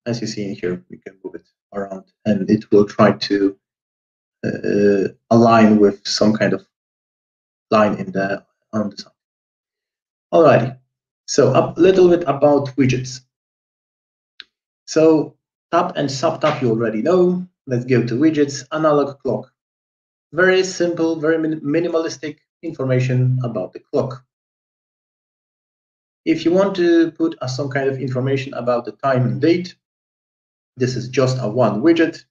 as you see in here, we can move it around and it will try to align with some kind of line on the side. Alrighty, so a little bit about widgets. So tab and subtab you already know. Let's go to widgets, analog clock. Very simple, very minimalistic information about the clock. If you want to put some kind of information about the time and date, this is just a one widget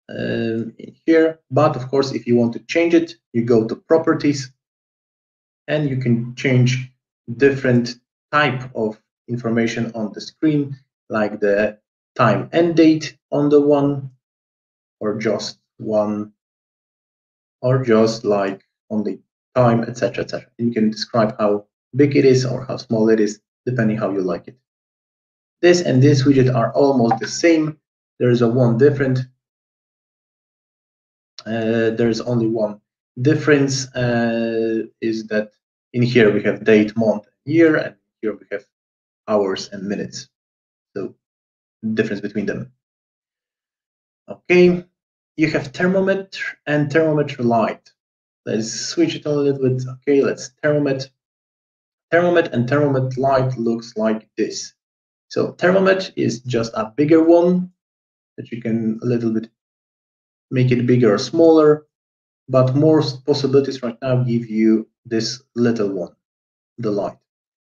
in here. But of course, if you want to change it, you go to properties and you can change different type of information on the screen, like the time and date on the one, or just one, or just like on the time, etc., etc. You can describe how big it is or how small it is, depending how you like it. This and this widget are almost the same. There is a one different. There's only one difference, is that in here we have date, month, year, and here we have hours and minutes. So difference between them. Okay, you have thermometer and thermometer light. Let's switch it a little bit. Okay, let's thermometer. Thermometer and thermometer light looks like this. So thermometer is just a bigger one that you can a little bit make it bigger or smaller, but more possibilities right now give you this little one, the light.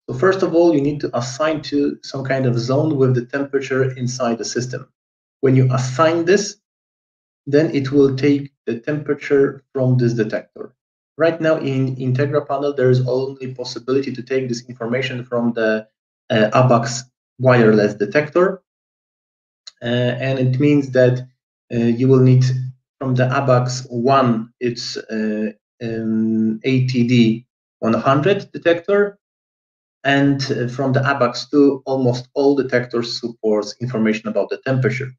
So first of all, you need to assign to some kind of zone with the temperature inside the system. When you assign this, then it will take the temperature from this detector. Right now in Integra panel, there is only possibility to take this information from the ABAX wireless detector. And it means that you will need from the ABAX 1, it's ATD 100 detector. And from the ABAX 2, almost all detectors supports information about the temperature.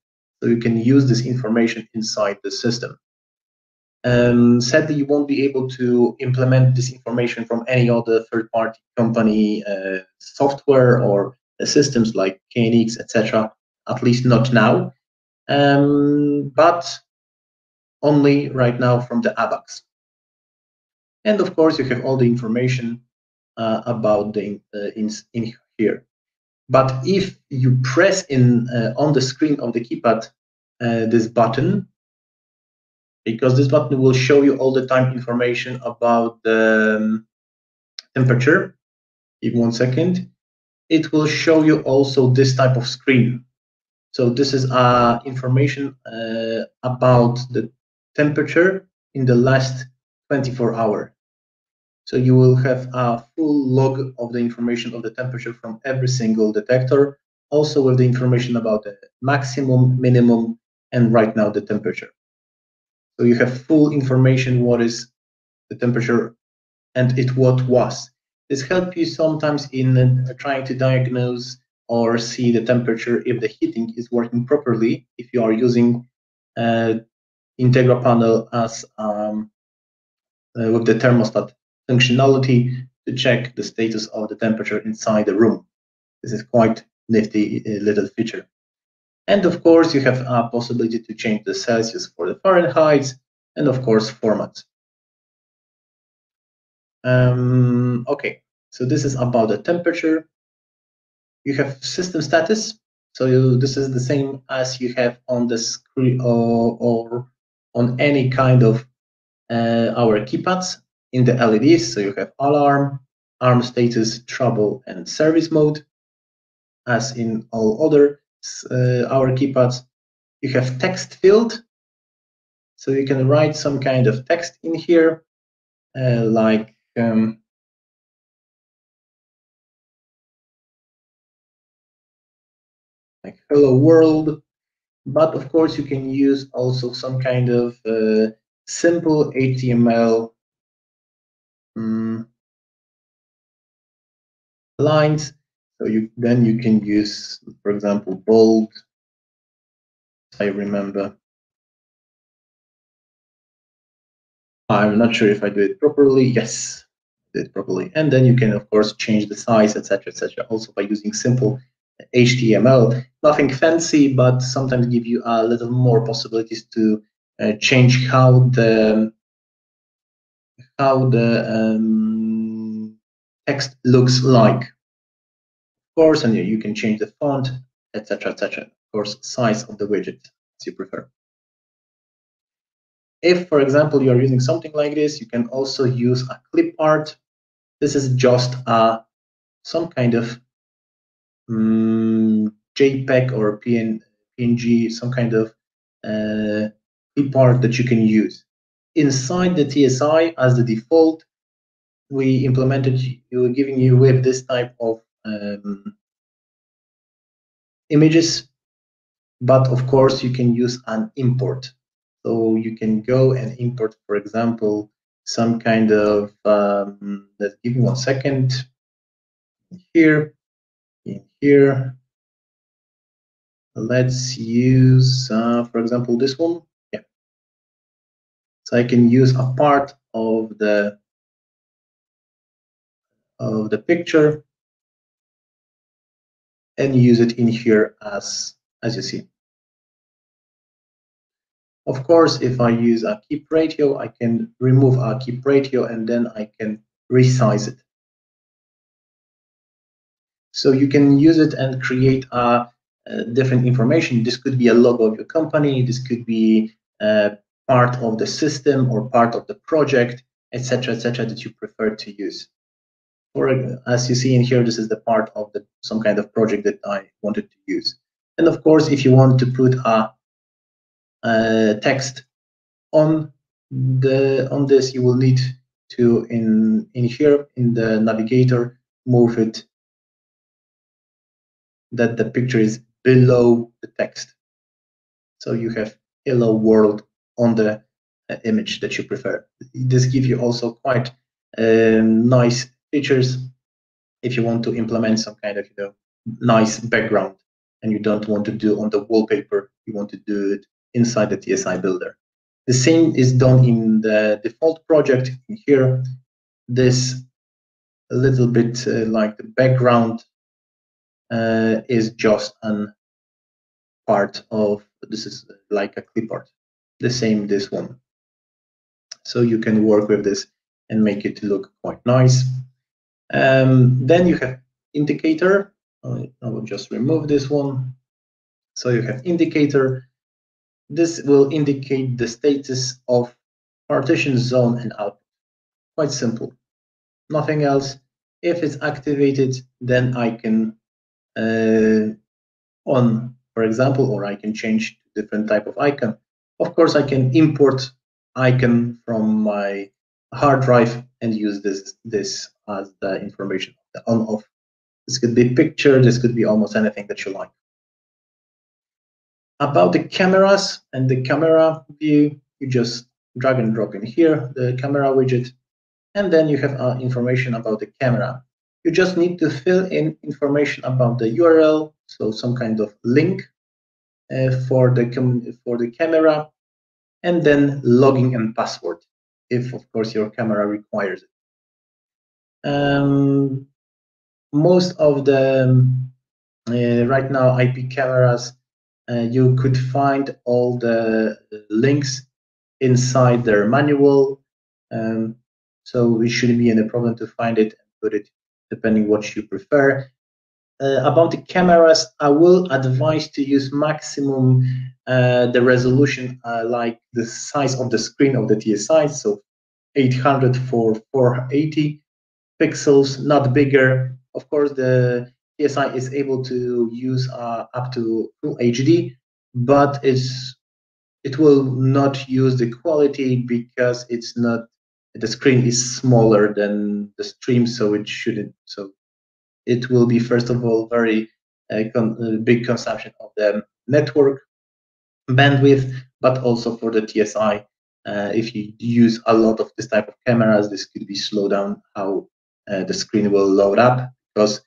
So you can use this information inside the system. Sadly, you won't be able to implement this information from any other third-party company software or systems like KNX, etc. At least not now, but only right now from the ABAX. And of course, you have all the information about the in here. But if you press on the screen of the keypad this button, because this button will show you all the time information about the temperature. Give 1 second. It will show you also this type of screen. So this is information about the temperature in the last 24 hours. So you will have a full log of the information of the temperature from every single detector, also with the information about the maximum, minimum, and right now the temperature. So you have full information what is the temperature and what was. This helps you sometimes in trying to diagnose or see the temperature if the heating is working properly, if you are using Integra panel as with the thermostat functionality to check the status of the temperature inside the room. This is quite nifty little feature. And of course, you have a possibility to change the Celsius for the Fahrenheit, and of course, formats. Okay, so this is about the temperature. You have system status. So this is the same as you have on the screen or on any kind of our keypads in the LEDs. So you have alarm, arm status, trouble, and service mode, as in all other our keypads. You have text field. So you can write some kind of text in here, like hello world. But of course, you can use also some kind of simple HTML lines. So then you can use, for example, bold. I remember. I'm not sure if I do it properly. Yes, I did it properly. And then you can, of course, change the size, etc., etc. Also by using simple HTML. Nothing fancy, but sometimes give you a little more possibilities to change how the text looks like. Of course, and you can change the font, etc., etc. Of course, size of the widget as you prefer. If, for example, you are using something like this, you can also use a clip art. This is just some kind of JPEG or PNG, some kind of clip art that you can use. Inside the TSI, as the default, we implemented, giving you with this type of images, but of course you can use an import. So you can go and import, for example, some kind of, let's give me 1 second, here, in here, let's use, for example, this one. Yeah. So I can use a part of the picture and use it in here as you see. Of course, if I use a keep ratio, I can remove a keep ratio and then I can resize it. So you can use it and create different information. This could be a logo of your company. This could be part of the system or part of the project, etc., etc., that you prefer to use. Or as you see in here, this is the part of some kind of project that I wanted to use. And of course, if you want to put a text on this, you will need to in here in the Navigator move it that the picture is below the text. So you have hello world on the image that you prefer. This gives you also quite nice features if you want to implement some kind of nice background and you don't want to do on the wallpaper, you want to do it inside the Tsi Builder. The same is done in the default project. In here, this a little bit like the background is just an part of, this is like a clip art. The same this one. So you can work with this and make it look quite nice. Then you have indicator. I will just remove this one. So you have indicator. This will indicate the status of partition zone and output. Quite simple. Nothing else. If it's activated, then I can on, for example, or I can change to different type of icon. Of course, I can import icon from my hard drive and use this as the information, the on-off. This could be picture, this could be almost anything that you like. About the cameras and the camera view, you just drag and drop in here, the camera widget, and then you have information about the camera. You just need to fill in information about the URL, so some kind of link for the camera, and then login and password, if of course your camera requires it. Most of the right now IP cameras, you could find all the links inside their manual, so it shouldn't be any problem to find it and put it depending what you prefer. About the cameras, I will advise to use maximum the resolution, like the size of the screen of the TSI, so 800 for 480 pixels, not bigger. Of course, the TSI is able to use up to full HD, but it will not use the quality because it's not, the screen is smaller than the stream, so it shouldn't. So it will be, first of all, very big consumption of the network bandwidth, but also for the TSI. If you use a lot of this type of cameras, this could be slow down how the screen will load up, because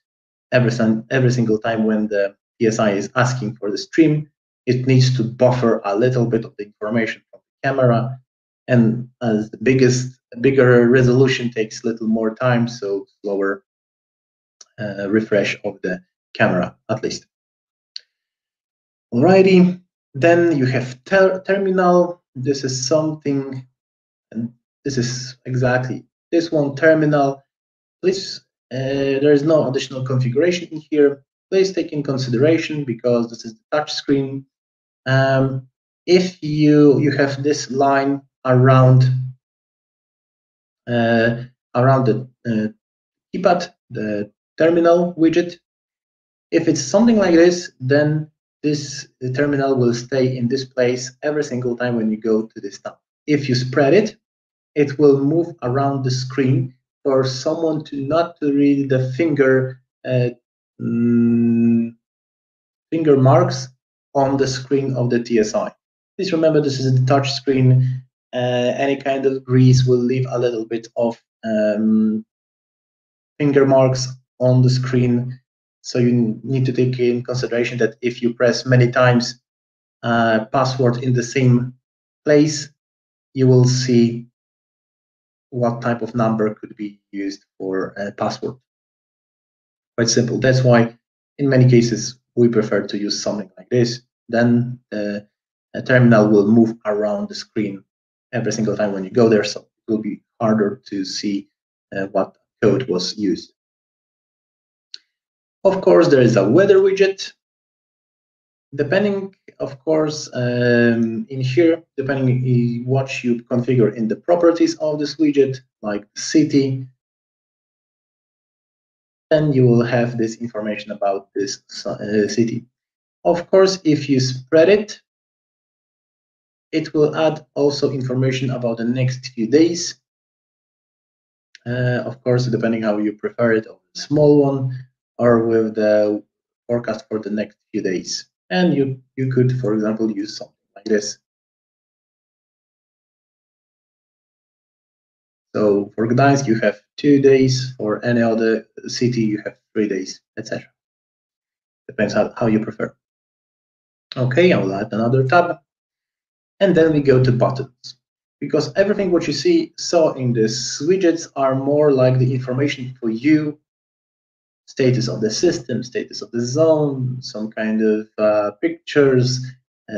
every single time when the TSI is asking for the stream, it needs to buffer a little bit of the information from the camera, and as the bigger resolution takes a little more time, so slower refresh of the camera, at least. Alrighty, then you have terminal. This is something, and this is exactly this one, terminal. Please, there is no additional configuration in here. Please take in consideration, because this is the touch screen. If you have this line around the keypad, the terminal widget, if it's something like this, then the terminal will stay in this place every single time when you go to this tab. If you spread it, it will move around the screen for someone to not to read the finger marks on the screen of the TSI. Please remember, this is a touch screen. Any kind of grease will leave a little bit of finger marks on the screen. So you need to take in consideration that if you press many times password in the same place, you will see what type of number could be used for a password. Quite simple. That's why in many cases we prefer to use something like this. Then the terminal will move around the screen every single time when you go there, so it will be harder to see what code was used. Of course, there is a weather widget. Depending, of course, in here, depending what you configure in the properties of this widget, like city, then you will have this information about this city. Of course, if you spread it, it will add also information about the next few days. Of course, depending how you prefer it, or a small one, or with the forecast for the next few days. And you could, for example, use something like this. So for Gdańsk, you have 2 days. For any other city, you have 3 days, etc. Depends how you prefer. Okay, I will add another tab. And then we go to buttons. Because everything what you saw in these widgets are more like the information for you, status of the system, status of the zone, some kind of pictures,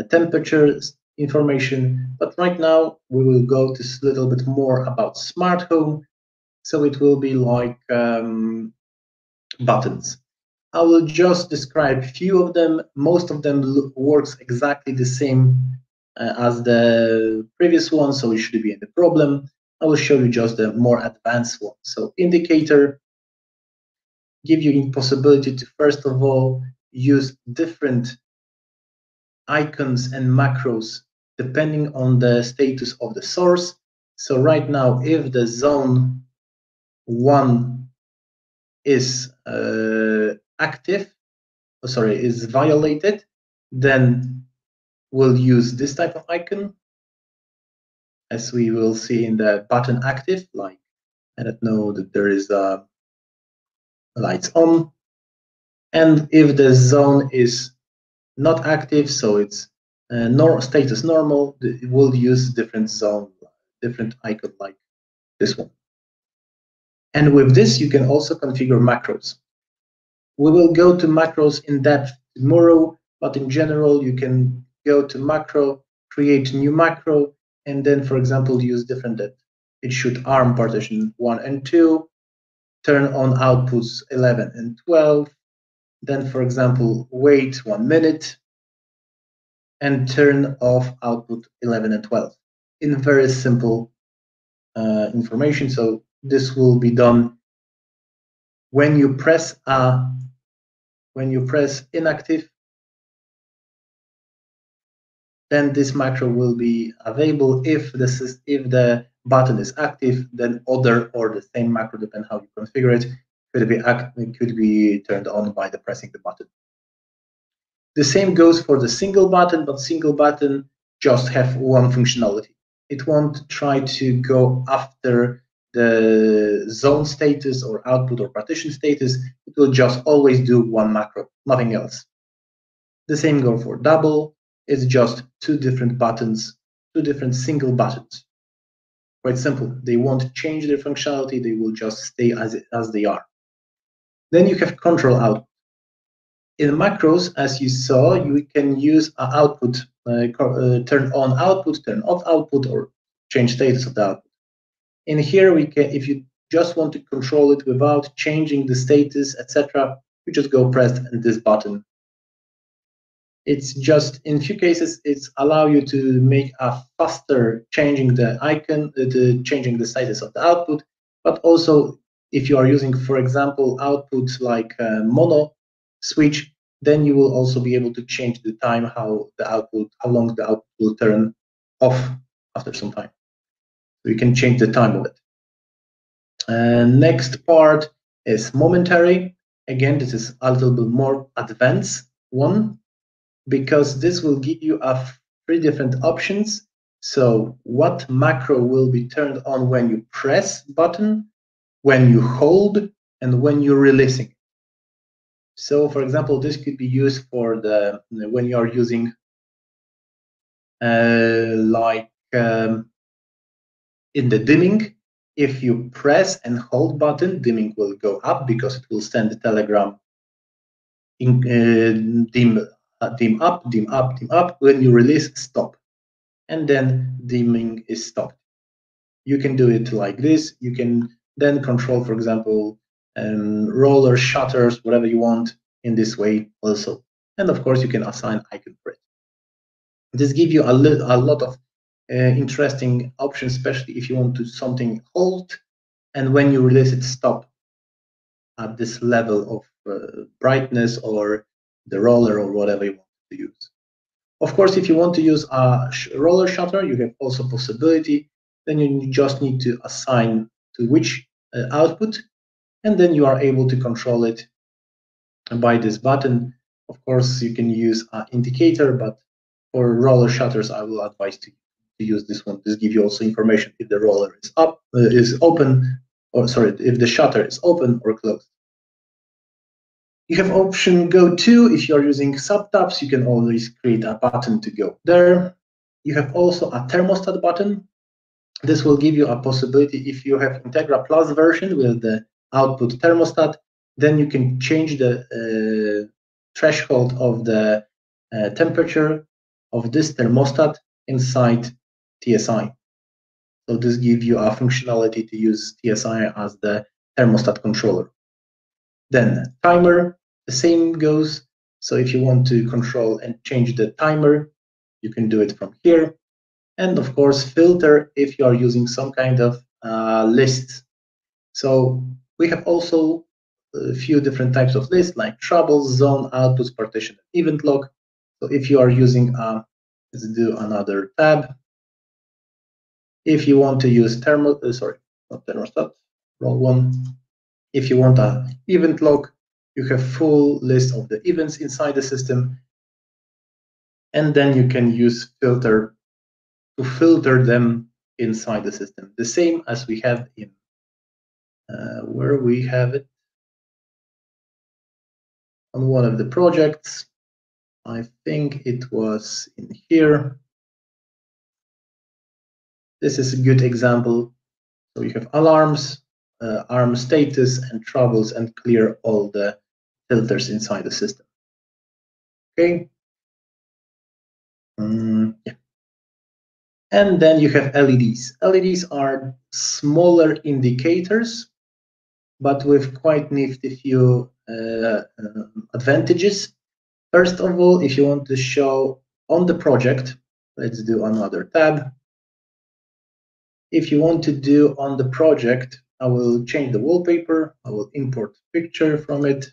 temperatures, information. But right now we will go to a little bit more about smart home. So it will be like buttons. I will just describe a few of them. Most of them works exactly the same as the previous one, so it shouldn't be any problem. I will show you just the more advanced one. So indicator give you the possibility to, first of all, use different icons and macros depending on the status of the source. So right now, if the zone 1 is is violated, then we'll use this type of icon, as we will see in the button active, like I don't know that there is lights on. And if the zone is not active, so it's status normal, it will use different zone, different icon like this one. And with this, you can also configure macros. We will go to macros in depth tomorrow, but in general, you can go to macro, create new macro, and then, for example, use different that it should ARM partition 1 and 2, turn on outputs 11 and 12, then, for example, wait 1 minute, and turn off output 11 and 12 in very simple information. So this will be done when you press inactive, then this macro will be available. If the button is active, then other or the same macro, depending how you configure it, could be turned on by pressing the button. The same goes for the single button, but single button just have one functionality. It won't try to go after the zone status or output or partition status. It will just always do one macro, nothing else. The same goes for double. It's just 2 different buttons, 2 different single buttons. Quite simple. They won't change their functionality. They will just stay as they are. Then you have control output. in macros, as you saw, you can use output, turn on output, turn off output, or change status of the output. In here, we can, if you just want to control it without changing the status, etc., you just go press this button. It's just, in few cases, it's allow you to make a faster changing the icon, changing the status of the output, but also if you are using, for example, output like mono switch, then you will also be able to change the time how long the output will turn off after some time. So you can change the time of it. Next part is momentary. Again, this is a little bit more advanced one, because this will give you 3 different options. So what macro will be turned on when you press button, when you hold, and when you're releasing. So for example, this could be used for the when you are using in the dimming. If you press and hold button, dimming will go up because it will send the telegram in dim up, dim up, dim up. When you release, stop, and then dimming is stopped. You can do it like this. You can then control, for example, roller shutters, whatever you want in this way also. And of course, you can assign icon for it. This gives you a lot of interesting options, especially if you want to something hold, and when you release it, stop at this level of brightness or the roller or whatever you want to use. Of course, if you want to use a roller shutter, you have also possibility. Then you just need to assign to which output, and then you are able to control it by this button. Of course, you can use an indicator, but for roller shutters, I will advise to use this one. This gives you also information if the roller is open, or sorry, if the shutter is open or closed. You have option go to. If you're using subtabs, you can always create a button to go there. You have also a thermostat button. This will give you a possibility if you have Integra Plus version with the output thermostat, then you can change the threshold of the temperature of this thermostat inside TSI. So this gives you a functionality to use TSI as the thermostat controller. Then timer, the same goes. So if you want to control and change the timer, you can do it from here. And of course, filter if you are using some kind of list. So we have also a few different types of lists like troubles, zone, outputs, partition, event log. So if you are using, let's do another tab. If you want to use thermostat, wrong one. If you want an event log, you have full list of the events inside the system. And then you can use filter to filter them inside the system. The same as we have in where we have it on one of the projects. I think it was in here. This is a good example. So you have alarms, arm status, and troubles, and clear all the filters inside the system. Okay. Yeah. And then you have LEDs. LEDs are smaller indicators, but with quite nifty few advantages. First of all, if you want to show on the project, let's do another tab. If you want to do on the project, I will change the wallpaper. I will import picture from it.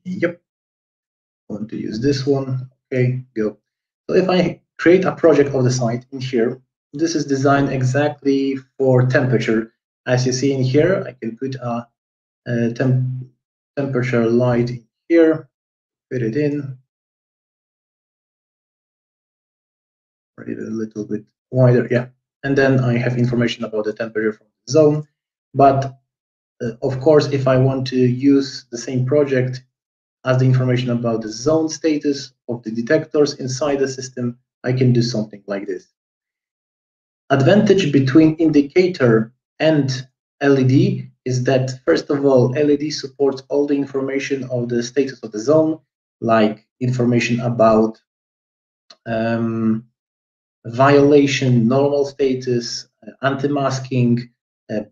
Yep. I want to use this one. Okay, go. So if I create a project of the site in here, this is designed exactly for temperature. As you see in here, I can put a temperature light in here, fit it in, or even a little bit wider, yeah. And then I have information about the temperature from the zone. But of course, if I want to use the same project as the information about the zone status of the detectors inside the system, I can do something like this. Advantage between indicator and LED is that, first of all, LED supports all the information of the status of the zone, like information about violation, normal status, anti-masking,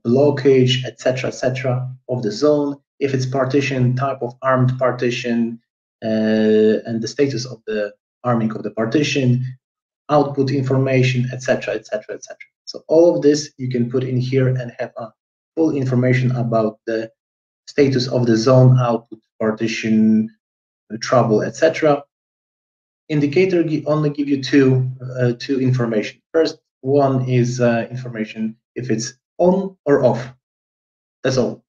blockage, etc., of the zone. If it's partition, type of armed partition, and the status of the arming of the partition, output information, etc. So all of this you can put in here and have a full information about the status of the zone, output, partition, trouble, etc. Indicator only give you two information. First one is information if it's on or off. That's all.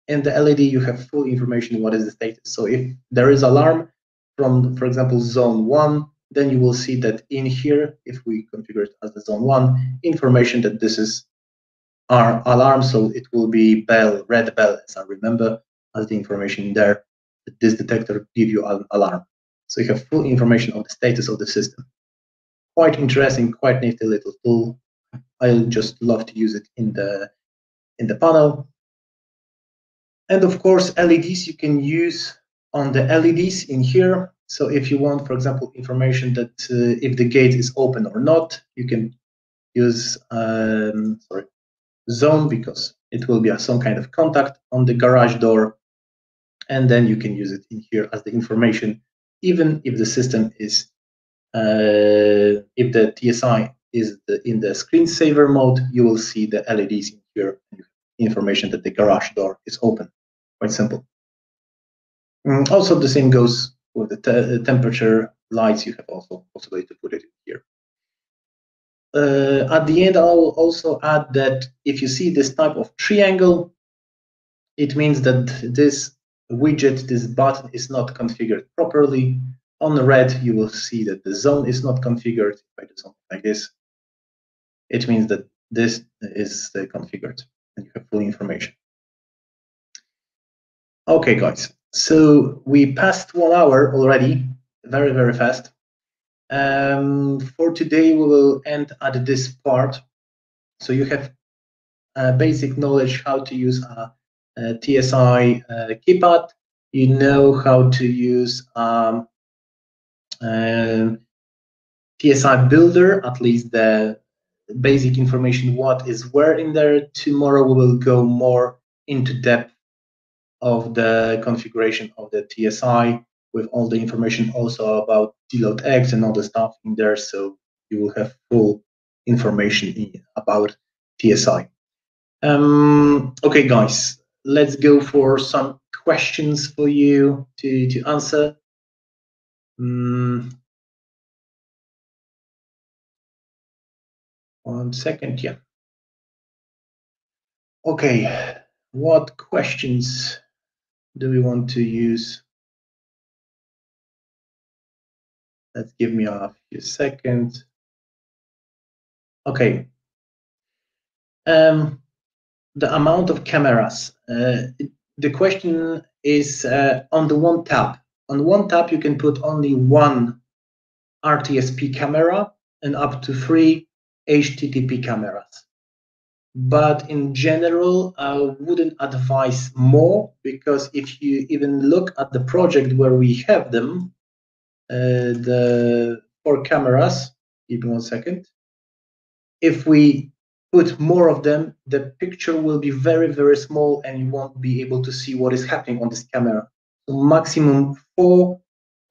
In the LED, you have full information what is the status. So if there is alarm from, for example, zone 1, then you will see that in here, if we configure it as the zone 1, information that this is our alarm, so it will be bell, red bell, as I remember, as the information there, that this detector give you an alarm. So you have full information of the status of the system. Quite interesting, quite nifty little tool. I just love to use it in the panel. And of course, LEDs you can use on the LEDs in here. So if you want, for example, information that if the gate is open or not, you can use zone, because it will be some kind of contact on the garage door. And then you can use it in here as the information, even if the system is, if the TSI is in the screensaver mode, you will see the LEDs in here, information that the garage door is open. Quite simple. Also, the same goes with the temperature lights. You have also possibility to put it in here. At the end, I'll also add that if you see this type of triangle, it means that this widget, this button, is not configured properly. On the red, you will see that the zone is not configured. If I do something like this, it means that this is configured, and you have full information. Okay, guys. So we passed 1 hour already, very, very fast. For today, we will end at this part. So you have basic knowledge how to use a TSI keypad. You know how to use Tsi Builder, at least the basic information what is where in there. Tomorrow we will go more into depth of the configuration of the TSI with all the information also about deload X and all the stuff in there, so you will have full information about TSI. Okay, guys, let's go for some questions for you to answer. 1 second, yeah. Okay, what questions do we want to use? Let's give me a few seconds. Okay. The amount of cameras. The question is on the one tab. On one tab, you can put only one RTSP camera and up to 3 HTTP cameras. But in general, I wouldn't advise more, because if you even look at the project where we have them, the 4 cameras, give me 1 second. If we put more of them, the picture will be very, very small and you won't be able to see what is happening on this camera. So maximum 4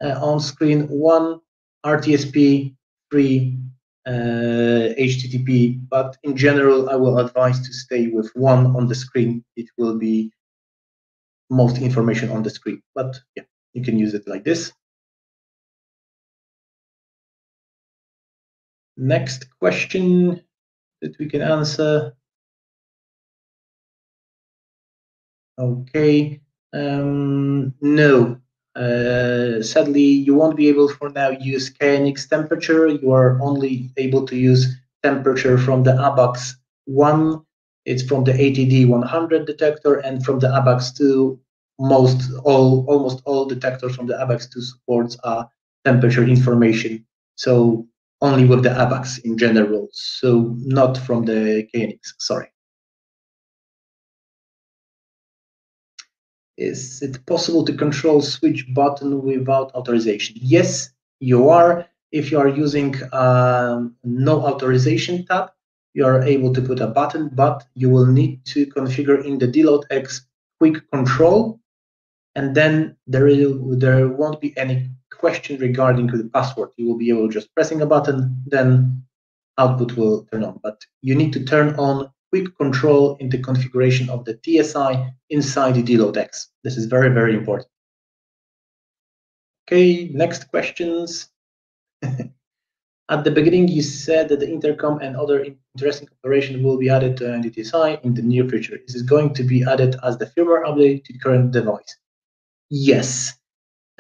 on screen, 1 RTSP, 3 HTTP, but in general, I will advise to stay with 1 on the screen. It will be most information on the screen, but yeah, you can use it like this. Next question that we can answer. Okay, no. Sadly, you won't be able for now use KNX temperature. You are only able to use temperature from the ABAX 1. It's from the ATD 100 detector, and from the ABAX 2, almost all detectors from the ABAX 2 supports temperature information. So only with the ABAX in general. So not from the KNX. Sorry. Is it possible to control switch button without authorization? Yes, you are. If you are using no authorization tab, you are able to put a button, but you will need to configure in the DLoadX quick control, and then there won't be any question regarding the password. You will be able just pressing a button, then output will turn on. But you need to turn on quick control in the configuration of the TSI inside the DLoadX. This is very, very important. Okay, next questions. At the beginning, you said that the intercom and other interesting operations will be added to INT-TSI in the near future. Is it going to be added as the firmware update to current device? Yes.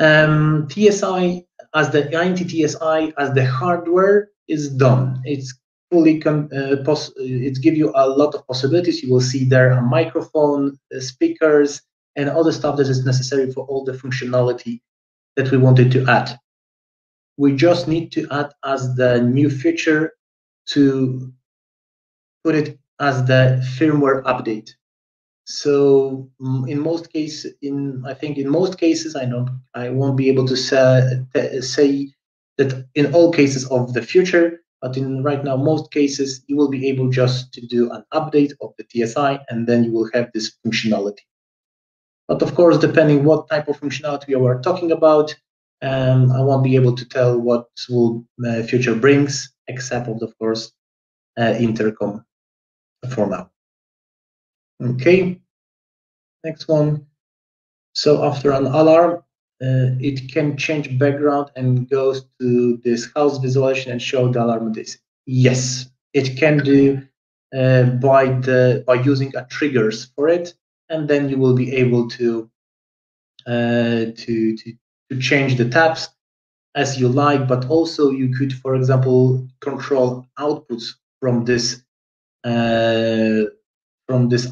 TSI as the INT-TSI as the hardware is done. It's fully it gives you a lot of possibilities. You will see there a microphone, speakers, and other stuff that is necessary for all the functionality that we wanted to add. We just need to add as the new feature to put it as the firmware update. So in most cases, I think in most cases, I won't be able to say that in all cases of the future, but in right now, most cases, you will be able just to do an update of the TSI, and then you will have this functionality. But of course, depending what type of functionality we are talking about, I won't be able to tell what will future brings, except of course, intercom for now. Okay, next one. So after an alarm, it can change background and goes to this house visualization and show the alarm this. Yes, it can do by using a triggers for it, and then you will be able to change the tabs as you like. But also you could, for example, control outputs from this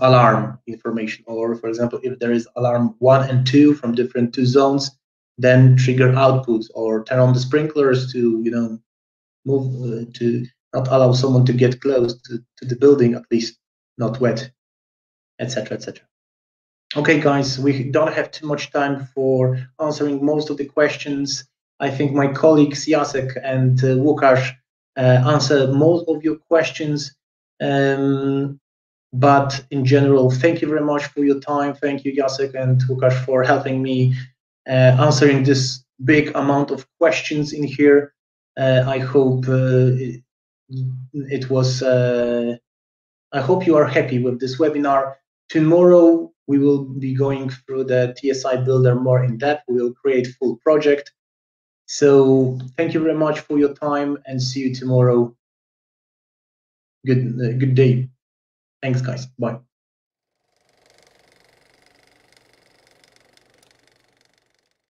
alarm information, or for example, if there is alarm 1 and 2 from different 2 zones, then trigger outputs or turn on the sprinklers to move to not allow someone to get close to the building, at least not wet, etc., etc. Okay, guys, we don't have too much time for answering most of the questions. I think my colleagues Jacek and Łukasz answered most of your questions. But in general, thank you very much for your time. Thank you, Jacek and Łukasz, for helping me answering this big amount of questions in here. I hope it was. I hope you are happy with this webinar. Tomorrow we will be going through the TSI Builder more in depth. We will create full project. So thank you very much for your time, and see you tomorrow. Good day. Thanks, guys. Bye.